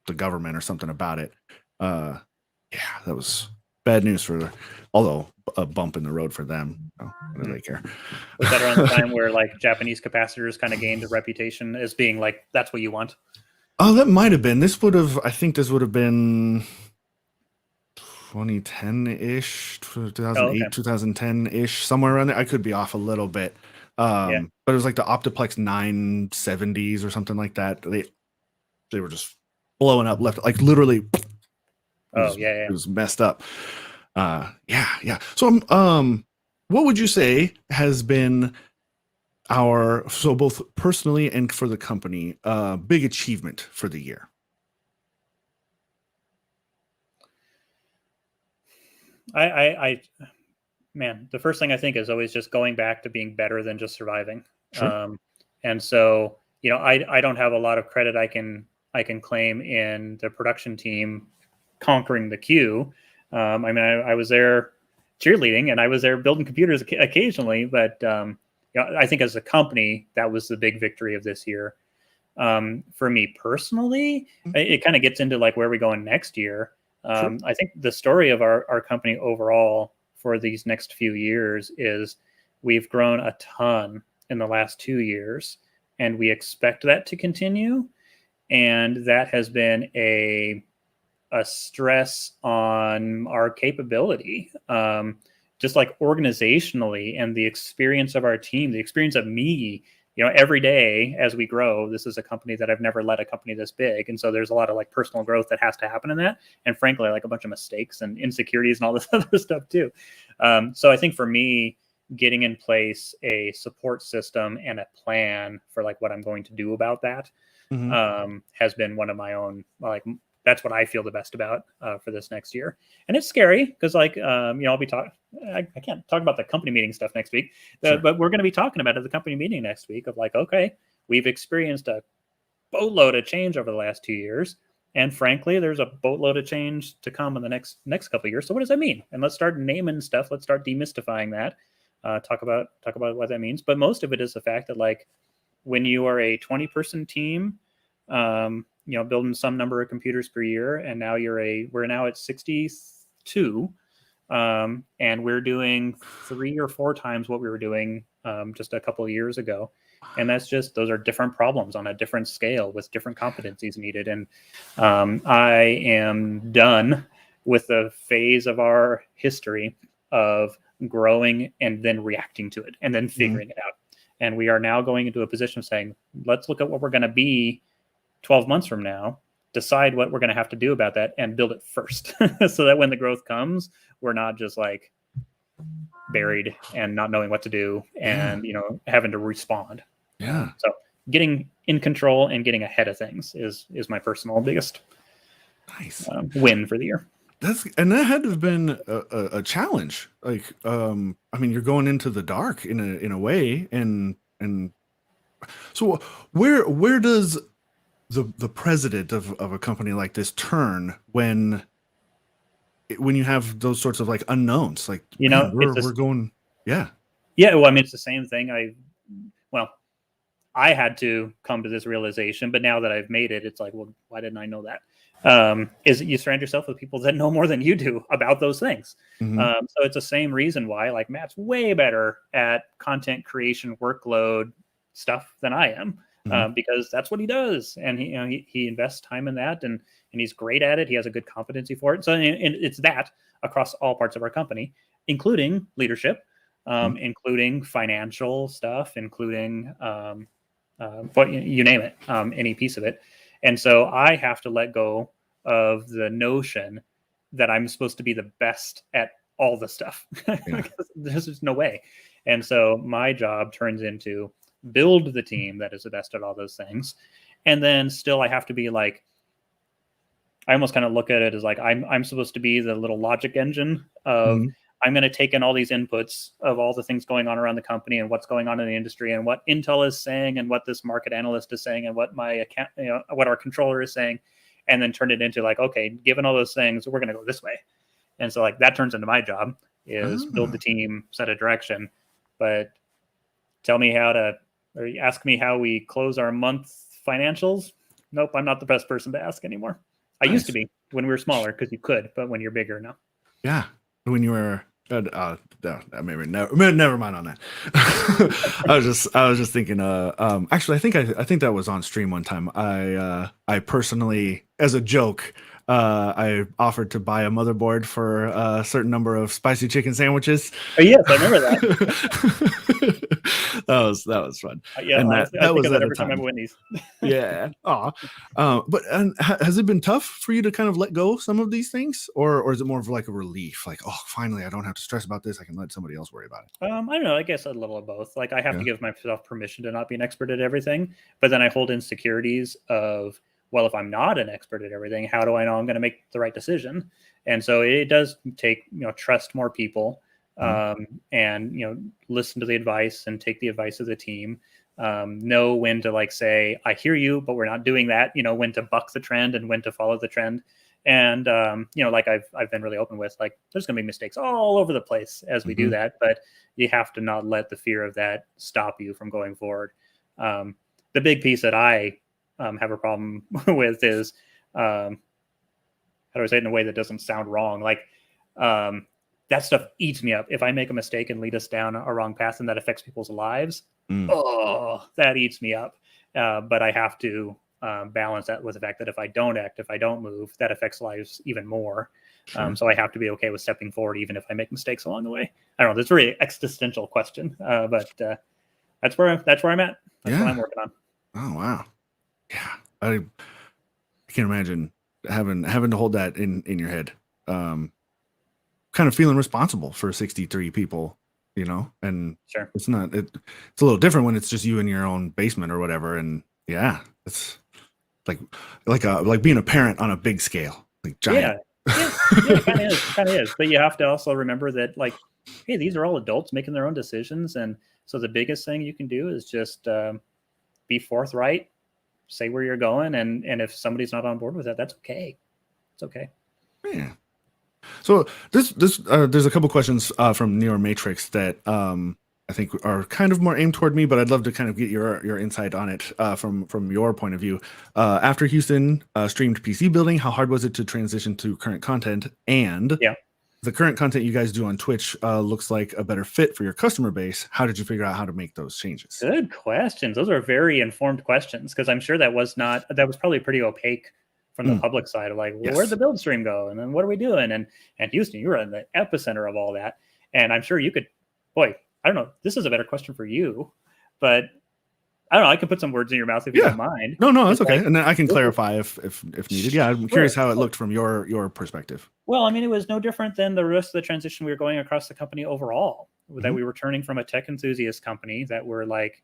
the government or something about it. Yeah, that was bad news although a bump in the road for them. What do they care? Was that around the time where like Japanese capacitors kind of gained a reputation as being like, that's what you want? Oh, that might have been. I think this would have been 2010-ish, 2008, 2010-ish, somewhere around there. I could be off a little bit. But it was like the Optiplex 970s or something like that. They were just blowing up left, like literally. It was messed up. Yeah. So, what would you say has been so both personally and for the company, big achievement for the year? Man, the first thing I think is always just going back to being better than just surviving. Sure. And so, I don't have a lot of credit I can claim in the production team conquering the queue. I mean, I was there cheerleading and I was there building computers occasionally, but I think as a company, that was the big victory of this year. For me personally, it kind of gets into like where we're going next year. Sure. I think the story of our company overall for these next few years is we've grown a ton in the last 2 years, and we expect that to continue. And that has been a stress on our capability, just like organizationally, and the experience of our team, the experience of me. Every day as we grow, this is a company that I've never led a company this big. And so there's a lot of like personal growth that has to happen in that. And frankly, like a bunch of mistakes and insecurities and all this other stuff too. So I think for me, getting in place a support system and a plan for like what I'm going to do about that has been one of my own, like, that's what I feel the best about for this next year. And it's scary because like, I'll be talking, I can't talk about the company meeting stuff next week, but we're going to be talking about it at the company meeting next week of like, okay, we've experienced a boatload of change over the last 2 years. And frankly, there's a boatload of change to come in the next couple of years. So what does that mean? And let's start naming stuff. Let's start demystifying that. Talk about what that means. But most of it is the fact that like when you are a 20-person team, building some number of computers per year, and now we're now at 62, and we're doing 3 or 4 times what we were doing just a couple of years ago. And that's just, those are different problems on a different scale with different competencies needed. And I am done with the phase of our history of growing and then reacting to it and then figuring it out. And we are now going into a position of saying, let's look at what we're going to be 12 months from now, decide what we're going to have to do about that, and build it first so that when the growth comes, we're not just like buried and not knowing what to do and, having to respond. So getting in control and getting ahead of things is my personal biggest win for the year. That had to have been a challenge. Like, I mean, you're going into the dark in a way. And so where does the president of a company like this turn when you have those sorts of like unknowns, like, we're going. Well, I mean, it's the same thing. I had to come to this realization, but now that I've made it, it's like, well, why didn't I know that? Is you surround yourself with people that know more than you do about those things. So it's the same reason why like Matt's way better at content creation workload stuff than I am. Because that's what he does, and he invests time in that, and he's great at it. He has a good competency for it. So and it's that across all parts of our company, including leadership, including financial stuff, including what you name it, any piece of it. And so I have to let go of the notion that I'm supposed to be the best at all the stuff. There's just no way. And so my job turns into build the team that is the best at all those things. And then still I have to be like, I almost kind of look at it as like, I'm supposed to be the little logic engine of, I'm going to take in all these inputs of all the things going on around the company and what's going on in the industry and what Intel is saying and what this market analyst is saying and what my account, what our controller is saying, and then turn it into like, okay, given all those things, we're going to go this way. And so like that turns into my job is build the team, set a direction, but tell me or ask me how we close our month financials. Nope, I'm not the best person to ask anymore. I used to be when we were smaller because you could, but when you're bigger now. Yeah, when you were. Maybe never mind on that. I was just thinking. Actually, I think that was on stream one time. I personally, as a joke, I offered to buy a motherboard for a certain number of spicy chicken sandwiches. Oh yes, I remember that. that was fun. Yeah, And honestly, I that think was of that at a every time I'm time. Wendy's. Yeah. Aw. But has it been tough for you to kind of let go of some of these things, or is it more of like a relief? Like, oh, finally, I don't have to stress about this. I can let somebody else worry about it. I don't know. I guess a little of both. Like I have Yeah. to give myself permission to not be an expert at everything, but then I hold insecurities of, well, if I'm not an expert at everything, how do I know I'm going to make the right decision? And so it does take, trust more people, and, listen to the advice and take the advice of the team. Know when to like say, I hear you, but we're not doing that, when to buck the trend and when to follow the trend. And like I've been really open with, like there's going to be mistakes all over the place as we do that, but you have to not let the fear of that stop you from going forward. The big piece that I have a problem with is how do I say it in a way that doesn't sound wrong? Like that stuff eats me up. If I make a mistake and lead us down a wrong path and that affects people's lives, oh, that eats me up. But I have to balance that with the fact that if I don't act, if I don't move, that affects lives even more. Sure. So I have to be okay with stepping forward, even if I make mistakes along the way. I don't know. That's a really existential question, but that's where I'm at. That's what I'm working on. Oh wow, yeah. I can't imagine having to hold that in your head. Kind of feeling responsible for 63 people, and sure. It's a little different when it's just you in your own basement or whatever. And yeah, it's like being a parent on a big scale, like giant. Yeah, it kind of is. But you have to also remember that, like, hey, these are all adults making their own decisions, and so the biggest thing you can do is just be forthright, say where you're going, and if somebody's not on board with that, that's okay. It's okay. Yeah. So there's a couple questions from Neo Matrix that I think are kind of more aimed toward me, but I'd love to kind of get your insight on it from your point of view. After Houston streamed PC building, how hard was it to transition to current content? And the current content you guys do on Twitch looks like a better fit for your customer base. How did you figure out how to make those changes? Good questions. Those are very informed questions, because I'm sure that was probably pretty opaque from the public side of like, well, where'd the build stream go? And then what are we doing? And Houston, you were in the epicenter of all that. And I'm sure you could, I don't know, this is a better question for you, but I don't know, I can put some words in your mouth if you don't mind. No, that's okay. And then I can clarify if needed. Yeah, I'm curious how it looked from your perspective. Well, I mean, it was no different than the rest of the transition we were going across the company overall, that we were turning from a tech enthusiast company that were like,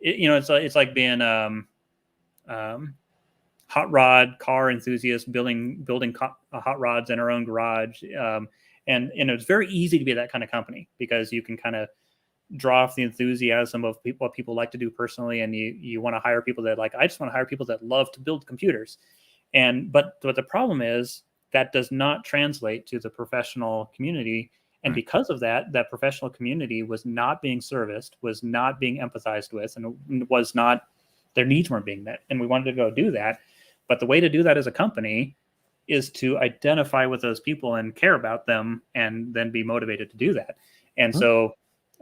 it's like being hot rod car enthusiasts building hot rods in our own garage. And it's very easy to be that kind of company, because you can kind of draw off the enthusiasm of what people like to do personally. And you want to hire people that I just want to hire people that love to build computers. But the problem is that does not translate to the professional community. And because of that professional community was not being serviced, was not being empathized with, and their needs weren't being met. And we wanted to go do that. But the way to do that as a company is to identify with those people and care about them, and then be motivated to do that. And so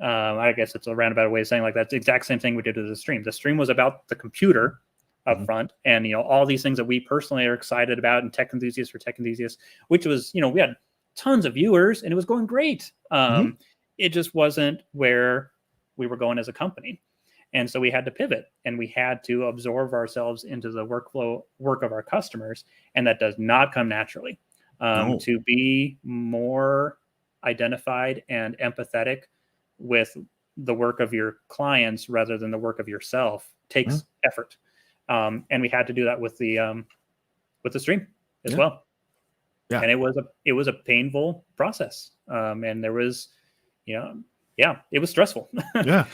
I guess it's a roundabout way of saying, like, that's the exact same thing we did with the stream. The stream was about the computer up front, and all these things that we personally are excited about, and tech enthusiasts for tech enthusiasts, which was, we had tons of viewers and it was going great. It just wasn't where we were going as a company. And so we had to pivot, and we had to absorb ourselves into the work of our customers. And that does not come naturally. To be more identified and empathetic with the work of your clients rather than the work of yourself takes effort. And we had to do that with the stream as well. Yeah. And it was a painful process. And there was, it was stressful. Yeah.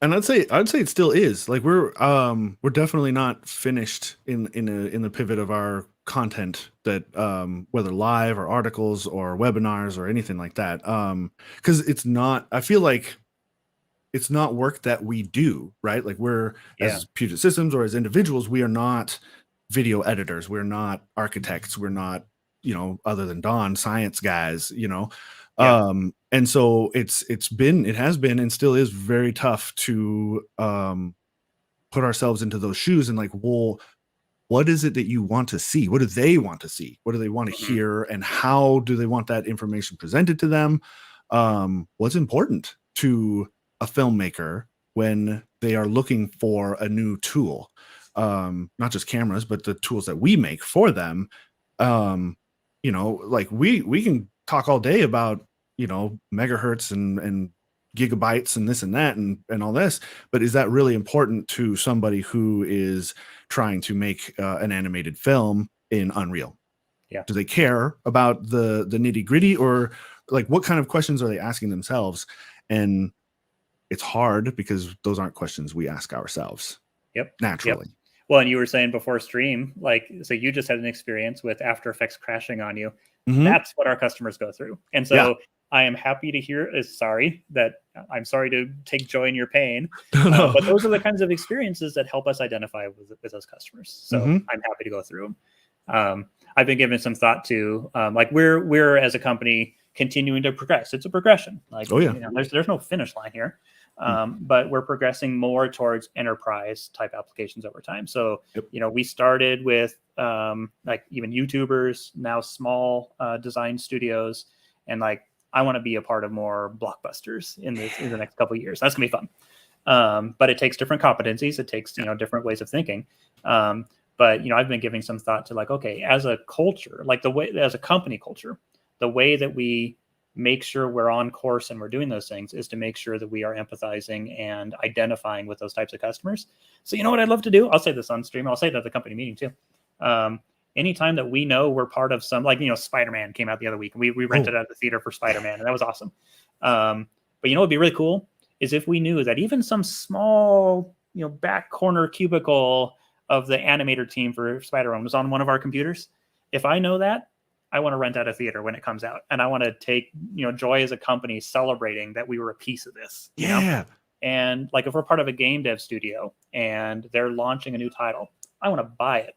And I'd say it still is. Like, we're definitely not finished in the pivot of our content, that whether live or articles or webinars or anything like that. Because it's not, I feel like it's not work that we do, right? Like, we're as Puget Systems or as individuals, we are not video editors, we're not architects, we're not other than Don, science guys, Yeah. and so it has been and still is very tough to put ourselves into those shoes and like, well, what is it that you want to see? What do they want to see? What do they want to Mhm. hear? And how do they want that information presented to them? What's important to a filmmaker when they are looking for a new tool? Not just cameras, but the tools that we make for them. Like we can talk all day about, megahertz and gigabytes and this and that and all this, but is that really important to somebody who is trying to make an animated film in Unreal? Yeah. Do they care about the nitty gritty, or like what kind of questions are they asking themselves? And it's hard because those aren't questions we ask ourselves. Yep. Naturally. Well, and you were saying before stream, like, so you just had an experience with After Effects crashing on you. Mhm. That's what our customers go through. And so I am happy to hear, I'm sorry to take joy in your pain, No. but those are the kinds of experiences that help us identify with those customers. So Mhm. I'm happy to go through them. I've been giving some thought to, like we're as a company continuing to progress. It's a progression. Like, Oh, yeah. There's no finish line here. But we're progressing more towards enterprise type applications over time. So, we started with like even YouTubers, now small design studios, and like I want to be a part of more blockbusters in the next couple of years. That's gonna be fun. But it takes different competencies. It takes different ways of thinking. But I've been giving some thought to like, okay, as a culture, like as a company culture, the way that we make sure we're on course and we're doing those things is to make sure that we are empathizing and identifying with those types of customers. So what I'd love to do, I'll say this on stream, I'll say it at the company meeting too. Anytime that we know we're part of some, like, Spider-Man came out the other week. We rented out the theater for Spider-Man, and that was awesome. But what'd be really cool is if we knew that even some small, back corner cubicle of the animator team for Spider-Man was on one of our computers. If I know that, I want to rent out a theater when it comes out, and I want to take joy as a company celebrating that we were a piece of this. And like if we're part of a game dev studio and they're launching a new title, I want to buy it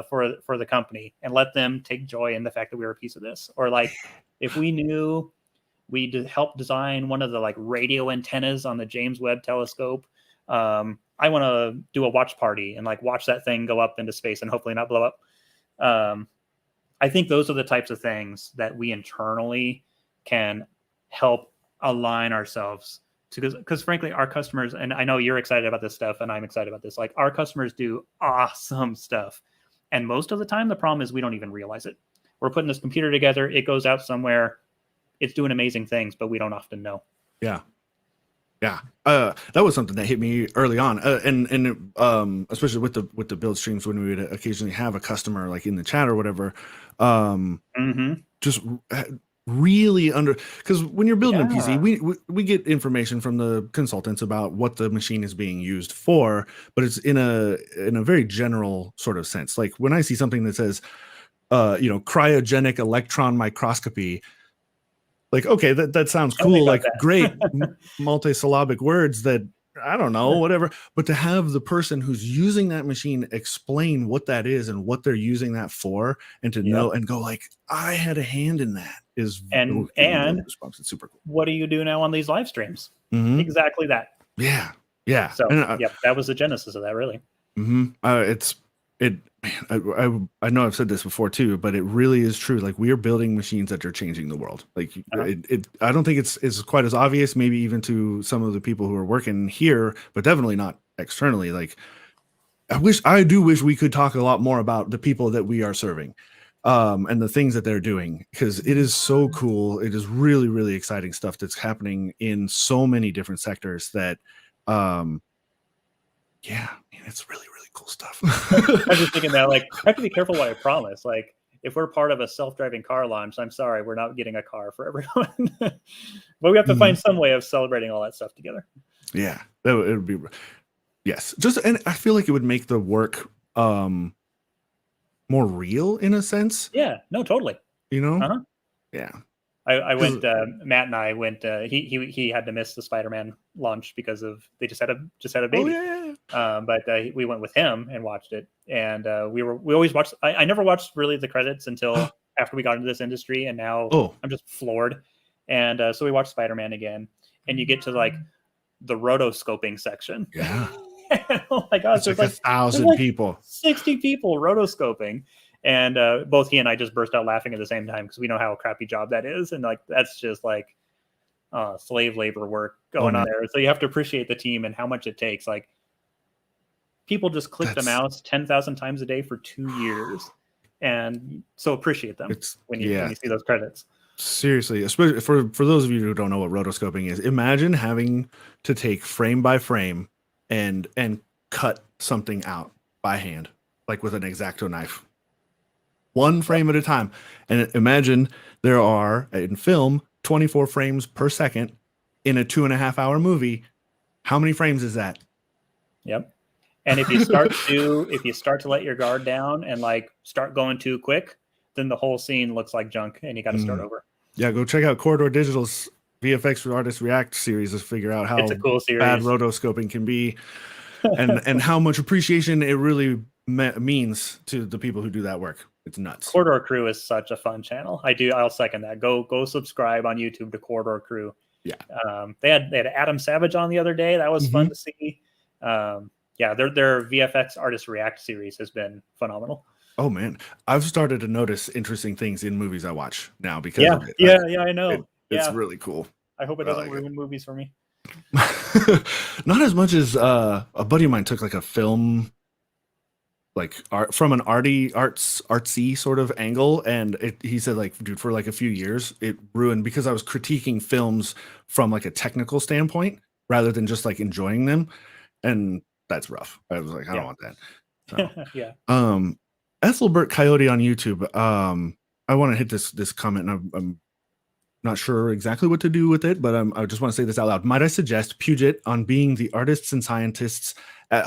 for the company and let them take joy in the fact that we were a piece of this. Or like if we knew we helped design one of the like radio antennas on the James Webb Telescope, I want to do a watch party and like watch that thing go up into space and hopefully not blow up. I think those are the types of things that we internally can help align ourselves to, because frankly, our customers, and I know you're excited about this stuff and I'm excited about this, like our customers do awesome stuff. And most of the time, the problem is we don't even realize it. We're putting this computer together. It goes out somewhere. It's doing amazing things, but we don't often know. Yeah. Yeah, that was something that hit me early on, and especially with the build streams when we would occasionally have a customer like in the chat or whatever, just really because when you're building a PC, we get information from the consultants about what the machine is being used for, but it's in a very general sort of sense. Like when I see something that says, cryogenic electron microscopy. Like, okay, that sounds cool. Like, great multisyllabic words that I don't know, whatever. But to have the person who's using that machine explain what that is and what they're using that for, and to know and go like, I had a hand in that is and it's super cool. What do you do now on these live streams? Exactly that. Yeah. So that was the genesis of that, really. I know I've said this before too, but it really is true. Like we are building machines that are changing the world. Like I don't think it's quite as obvious, maybe even to some of the people who are working here, but definitely not externally. Like I do wish we could talk a lot more about the people that we are serving, and the things that they're doing, because it is so cool. It is really, really exciting stuff that's happening in so many different sectors that, it's really, really cool stuff. I'm just thinking that, like, I have to be careful what I promise. Like, if we're part of a self-driving car launch, I'm sorry, we're not getting a car for everyone. But we have to find some way of celebrating all that stuff together. Yeah, it would be. Yes, and I feel like it would make the work more real in a sense. Yeah, no, totally. Yeah. I went. Matt and I went. He had to miss the Spider-Man launch because of they just had a baby. Oh, yeah. But we went with him and watched it, and we always watched. I never watched really the credits until after we got into this industry, and now Oh, I'm just floored. And so we watched Spider-Man again, and you get to like the rotoscoping section. yeah. Oh my gosh, It's like 1,000 like people. 60 people rotoscoping. And both he and I just burst out laughing at the same time because we know how crappy job that is. And like, that's just like slave labor work going on there. So you have to appreciate the team and how much it takes. Like, people just click the mouse 10,000 times a day for 2 years. And so appreciate them when you see those credits. Seriously, especially for those of you who don't know what rotoscoping is, imagine having to take frame by frame and cut something out by hand, like with an X-Acto knife, one frame at a time. And imagine there are in film 24 frames per second in a 2.5-hour movie. How many frames is that? Yep. And if you start to let your guard down and like start going too quick, then the whole scene looks like junk and you got to start over. Yeah, go check out Corridor Digital's VFX for Artists React series to figure out how it's a cool series. Bad rotoscoping can be and how much appreciation it really means to the people who do that work. It's nuts. Corridor Crew is such a fun channel. I'll second that. Go subscribe on YouTube to Corridor Crew. Yeah. They had Adam Savage on the other day. That was fun to see. Yeah, their VFX Artist React series has been phenomenal. Oh man, I've started to notice interesting things in movies I watch now because of it. I know. It's really cool. I hope it doesn't ruin movies for me. Not as much as a buddy of mine took like a film, like art from an artsy sort of angle, and he said like, dude, for like a few years it ruined because I was critiquing films from like a technical standpoint rather than just like enjoying them, and that's rough. I was like, I don't want that. So, yeah. Ethelbert Coyote on YouTube. I want to hit this comment, and I'm not sure exactly what to do with it, but I just want to say this out loud. Might I suggest Puget on being the artists and scientists at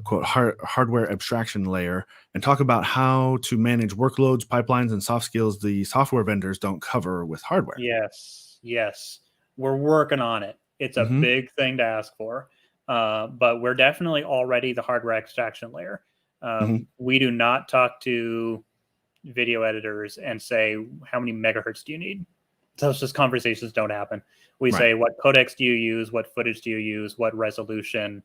quote hardware abstraction layer, and talk about how to manage workloads, pipelines, and soft skills the software vendors don't cover with hardware. Yes, we're working on it. It's a big thing to ask for, but we're definitely already the hardware abstraction layer. We do not talk to video editors and say, how many megahertz do you need? Those just conversations don't happen. We say, what codecs do you use? What footage do you use? What resolution?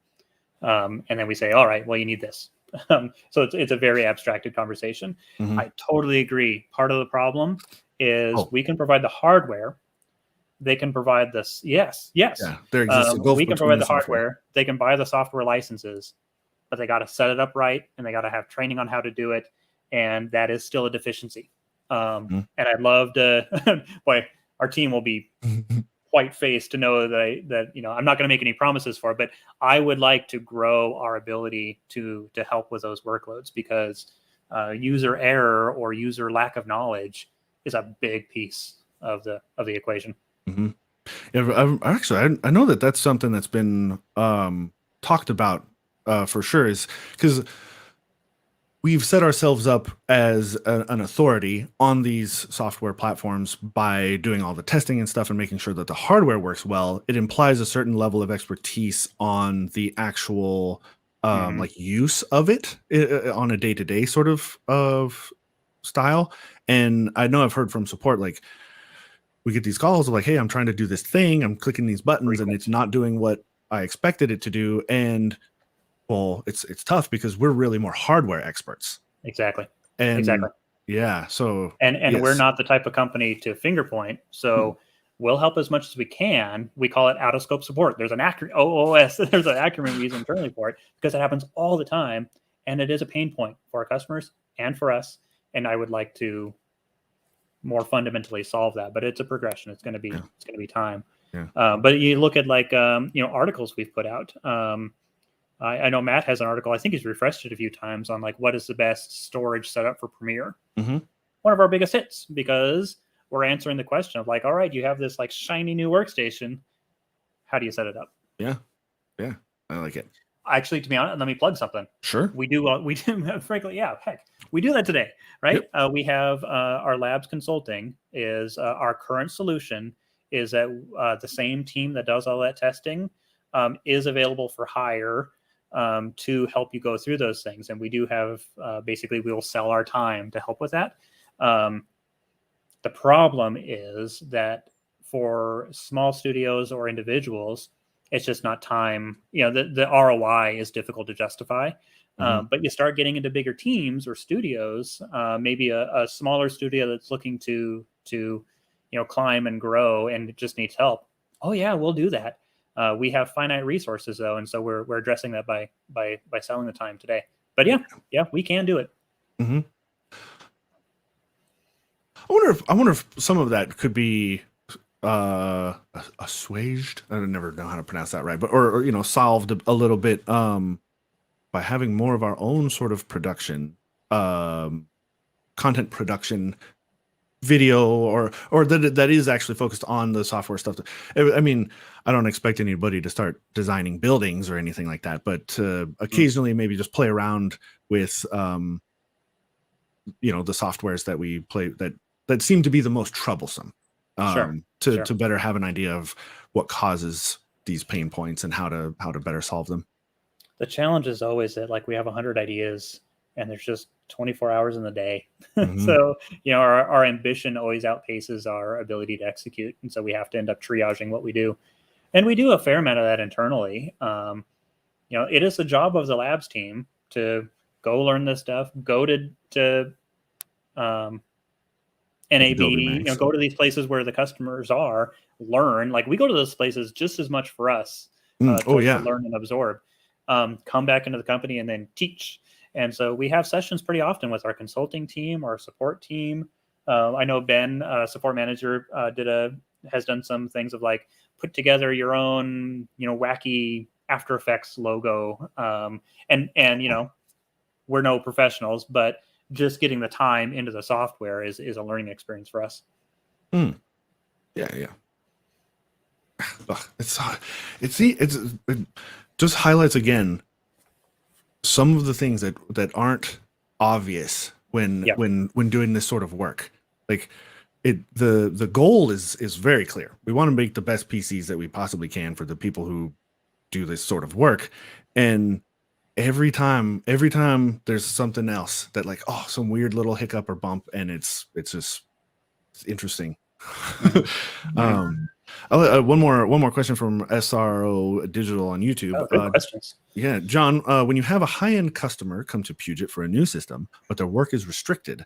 And then we say, all right, well, you need this. So it's a very abstracted conversation. I totally agree. Part of the problem is we can provide the hardware. They can provide this. Yes. Yeah, there exists a gulf we can provide the software. hardware. They can buy the software licenses, but they got to set it up right, and they got to have training on how to do it. And that is still a deficiency. And I'd love to, boy, our team will be quite faced to know that I'm not going to make any promises for it, but I would like to grow our ability to help with those workloads, because user error or user lack of knowledge is a big piece of the equation. Yeah, actually, I know that's something that's been talked about for sure, is because we've set ourselves up as an authority on these software platforms by doing all the testing and stuff and making sure that the hardware works well. It implies a certain level of expertise on the actual like use of it on a day-to-day sort of style. And I know I've heard from support, like, we get these calls of like, hey, I'm trying to do this thing, I'm clicking these buttons and it's not doing what I expected it to do. And well, it's tough because we're really more hardware experts. Exactly. Yeah. So and we're not the type of company to finger point. So we'll help as much as we can. We call it out of scope support. There's an acronym, OOS. There's an acronym we use internally for it, because it happens all the time, and it is a pain point for our customers and for us. And I would like to more fundamentally solve that, but it's a progression. It's going to be time. Yeah. But you look at like articles we've put out. I know Matt has an article. I think he's refreshed it a few times on like what is the best storage setup for Premiere. One of our biggest hits, because we're answering the question of like, all right, you have this like shiny new workstation. How do you set it up? Yeah, I like it. Actually, to be honest, let me plug something. Sure. We do, frankly, heck, we do that today, right? Yep. We have our labs consulting is our current solution is that the same team that does all that testing is available for hire to help you go through those things. And we do have, basically, we will sell our time to help with that. The problem is that for small studios or individuals, it's just not time. The ROI is difficult to justify. But you start getting into bigger teams or studios, maybe a smaller studio that's looking to climb and grow and just needs help. Oh yeah, we'll do that. We have finite resources though, and so we're addressing that by selling the time today. But yeah, we can do it. Mm-hmm. I wonder if some of that could be assuaged. I never know how to pronounce that right, but or solved a little bit by having more of our own sort of production, content production, video, or that is actually focused on the software stuff. I mean, I don't expect anybody to start designing buildings or anything like that, but occasionally maybe just play around with the softwares that we play that seem to be the most troublesome, to better have an idea of what causes these pain points and how to better solve them. The challenge is always that we have 100 ideas and there's just 24 hours in the day. So, our ambition always outpaces our ability to execute. And so we have to end up triaging what we do. And we do a fair amount of that internally. It is the job of the labs team to go learn this stuff, go to NAB, go to these places where the customers are, learn. We go to those places just as much for us to learn and absorb. Come back into the company and then teach. And so we have sessions pretty often with our consulting team, our support team. I know Ben, support manager, has done some things of put together your own, wacky After Effects logo. And we're no professionals, but just getting the time into the software is a learning experience for us. Yeah. It just highlights again some of the things that aren't obvious when doing this sort of work. The goal is very clear. We want to make the best PCs that we possibly can for the people who do this sort of work. And every time there's something else that some weird little hiccup or bump, and it's interesting. One more question from SRO Digital on YouTube. Oh, good questions. Yeah, John, when you have a high-end customer come to Puget for a new system, but their work is restricted,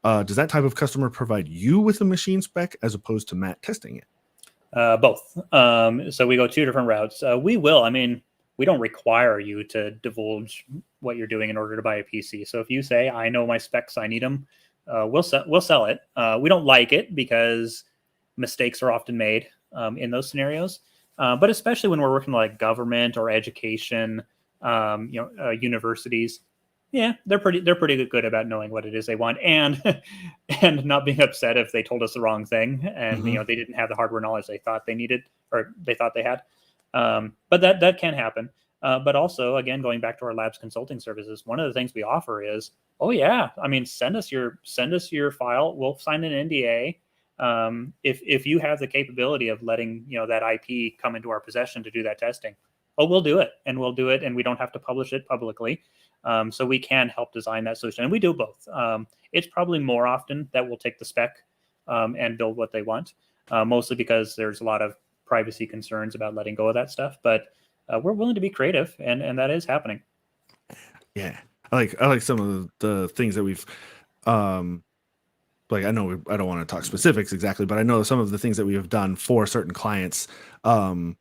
does that type of customer provide you with a machine spec as opposed to Matt testing it? Both. So we go two different routes. We will. I mean, we don't require you to divulge what you're doing in order to buy a PC. So if you say, I know my specs, I need them, we'll sell it. We don't like it because mistakes are often made in those scenarios. But especially when we're working like government or education, universities, they're pretty good about knowing what it is they want and not being upset if they told us the wrong thing and they didn't have the hardware knowledge they thought they needed or they thought they had. But that can happen. But also, again, going back to our labs consulting services, one of the things we offer is, send us your file. We'll sign an NDA. If you have the capability of letting that IP come into our possession to do that testing, we'll do it, and we don't have to publish it publicly. So we can help design that solution, and we do both. It's probably more often that we'll take the spec and build what they want, mostly because there's a lot of privacy concerns about letting go of that stuff. But we're willing to be creative, and that is happening. Yeah, I like some of the things that we've. I know I don't want to talk specifics exactly, but I know some of the things that we have done for certain clients that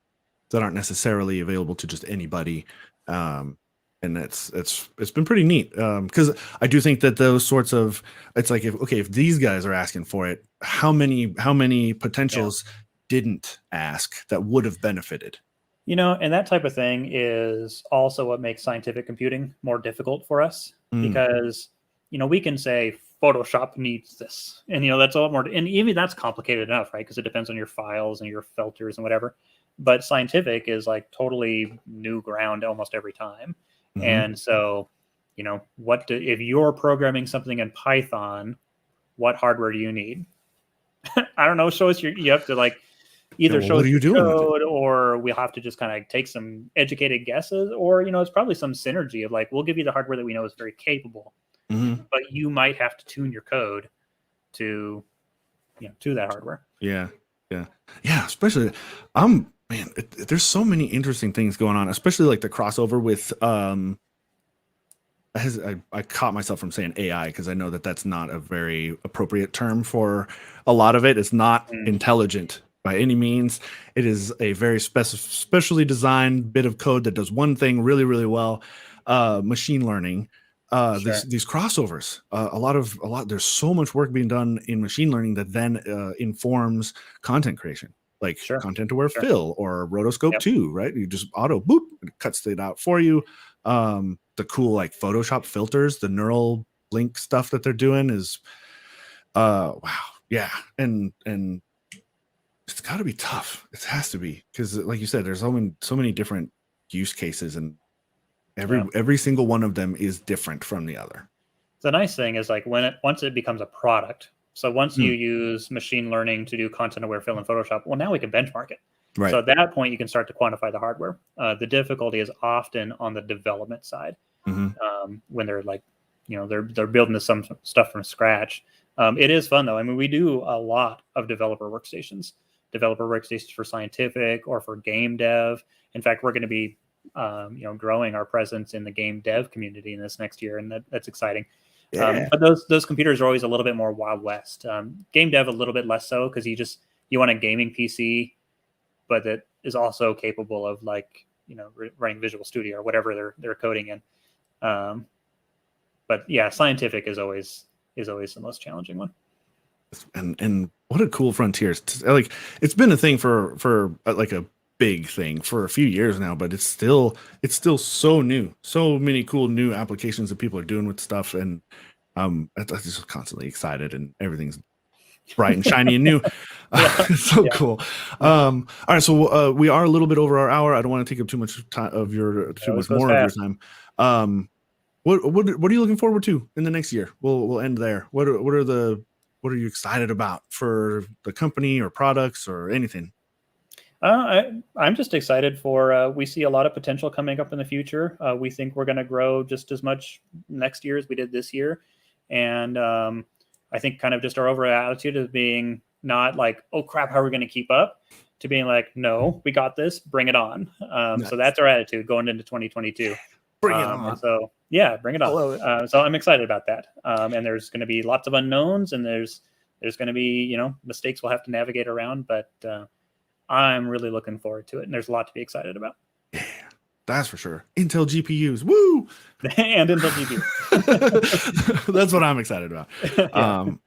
aren't necessarily available to just anybody. And it's been pretty neat because I do think that those sorts of if these guys are asking for it, how many potentials didn't ask that would have benefited? And that type of thing is also what makes scientific computing more difficult for us because we can say Photoshop needs this, and that's a lot more, and even that's complicated enough, right? Because it depends on your files and your filters and whatever. But scientific is totally new ground almost every time. And so, if you're programming something in Python, what hardware do you need? I don't know. Show us you have to either show us your code, or we'll have to just kind of take some educated guesses, or it's probably some synergy of we'll give you the hardware that we know is very capable, but you might have to tune your code to to that hardware. Yeah. Especially, man, there's so many interesting things going on, especially like the crossover with I caught myself from saying AI because I know that that's not a very appropriate term for a lot of it. It's not intelligent by any means. It is a very specially designed bit of code that does one thing really, really well. Machine learning. These crossovers. There's so much work being done in machine learning that then informs content creation, like content aware fill or rotoscope 2, right? You just auto boop, it cuts it out for you. The cool like Photoshop filters, the neural link stuff that they're doing is wow. Yeah. And it's got to be tough. It has to be, because like you said, there's so many different use cases, and every single one of them is different from the other. The nice thing is like once it becomes a product. So once you use machine learning to do content aware fill in Photoshop, well, now we can benchmark it. Right. So at that point, you can start to quantify the hardware. The difficulty is often on the development side. When they're like, they're building some stuff from scratch. It is fun though. I mean, we do a lot of developer workstations for scientific or for game dev. In fact, we're going to be, growing our presence in the game dev community in this next year, and that's exciting. Yeah. But those computers are always a little bit more Wild West. Game dev a little bit less so, because you want a gaming PC, but that is also capable of like running Visual Studio or whatever they're coding in. But yeah, scientific is always the most challenging one. And what a cool frontier! Like, it's been a thing for like a big thing for a few years now, but it's still so new. So many cool new applications that people are doing with stuff, and I'm just constantly excited, and everything's bright and shiny and new. So cool. All right, so we are a little bit over our hour. I don't want to take up too much time of your more of your time. What are you looking forward to in the next year? We'll end there. What are you excited about for the company or products or anything? I'm just excited for, we see a lot of potential coming up in the future. We think we're going to grow just as much next year as we did this year. And I think kind of just our overall attitude of being not like, oh crap, how are we going to keep up, to being like, no, we got this, bring it on. Nice. So that's our attitude going into 2022. Bring it on. So yeah, bring it on. So I'm excited about that. And there's going to be lots of unknowns, and there's going to be, mistakes we'll have to navigate around, but I'm really looking forward to it, and there's a lot to be excited about. Yeah, that's for sure. Intel GPUs, woo! And Intel GPUs. That's what I'm excited about.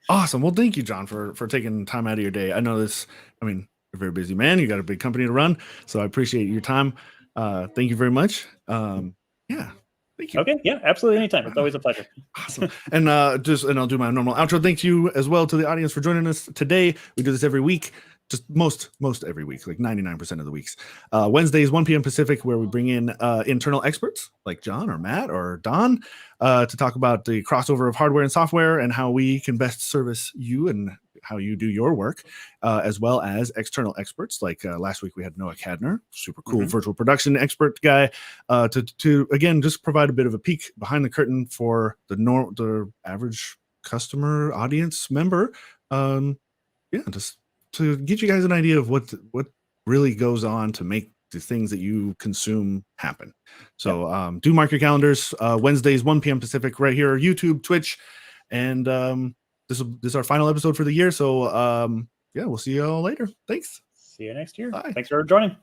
Awesome. Well, thank you, Jon, for taking time out of your day. I know this. I mean, you're a very busy man. You got a big company to run, so I appreciate your time. Thank you very much. Yeah. Thank you. Okay. Yeah, absolutely. Anytime. It's always a pleasure. Awesome. And I'll do my normal outro. Thank you as well to the audience for joining us today. We do this every week. Just most every week, like 99% of the weeks. Wednesdays, 1 p.m. Pacific, where we bring in internal experts like Jon or Matt or Don to talk about the crossover of hardware and software and how we can best service you and how you do your work, as well as external experts. Like last week, we had Noah Cadner, super cool virtual production expert guy, to again just provide a bit of a peek behind the curtain for the average customer audience member. Just to get you guys an idea of what really goes on to make the things that you consume happen. So do mark your calendars. Wednesdays, 1 p.m. Pacific, right here, YouTube, Twitch, and this is our final episode for the year. So we'll see you all later. Thanks. See you next year. Bye. Thanks for joining.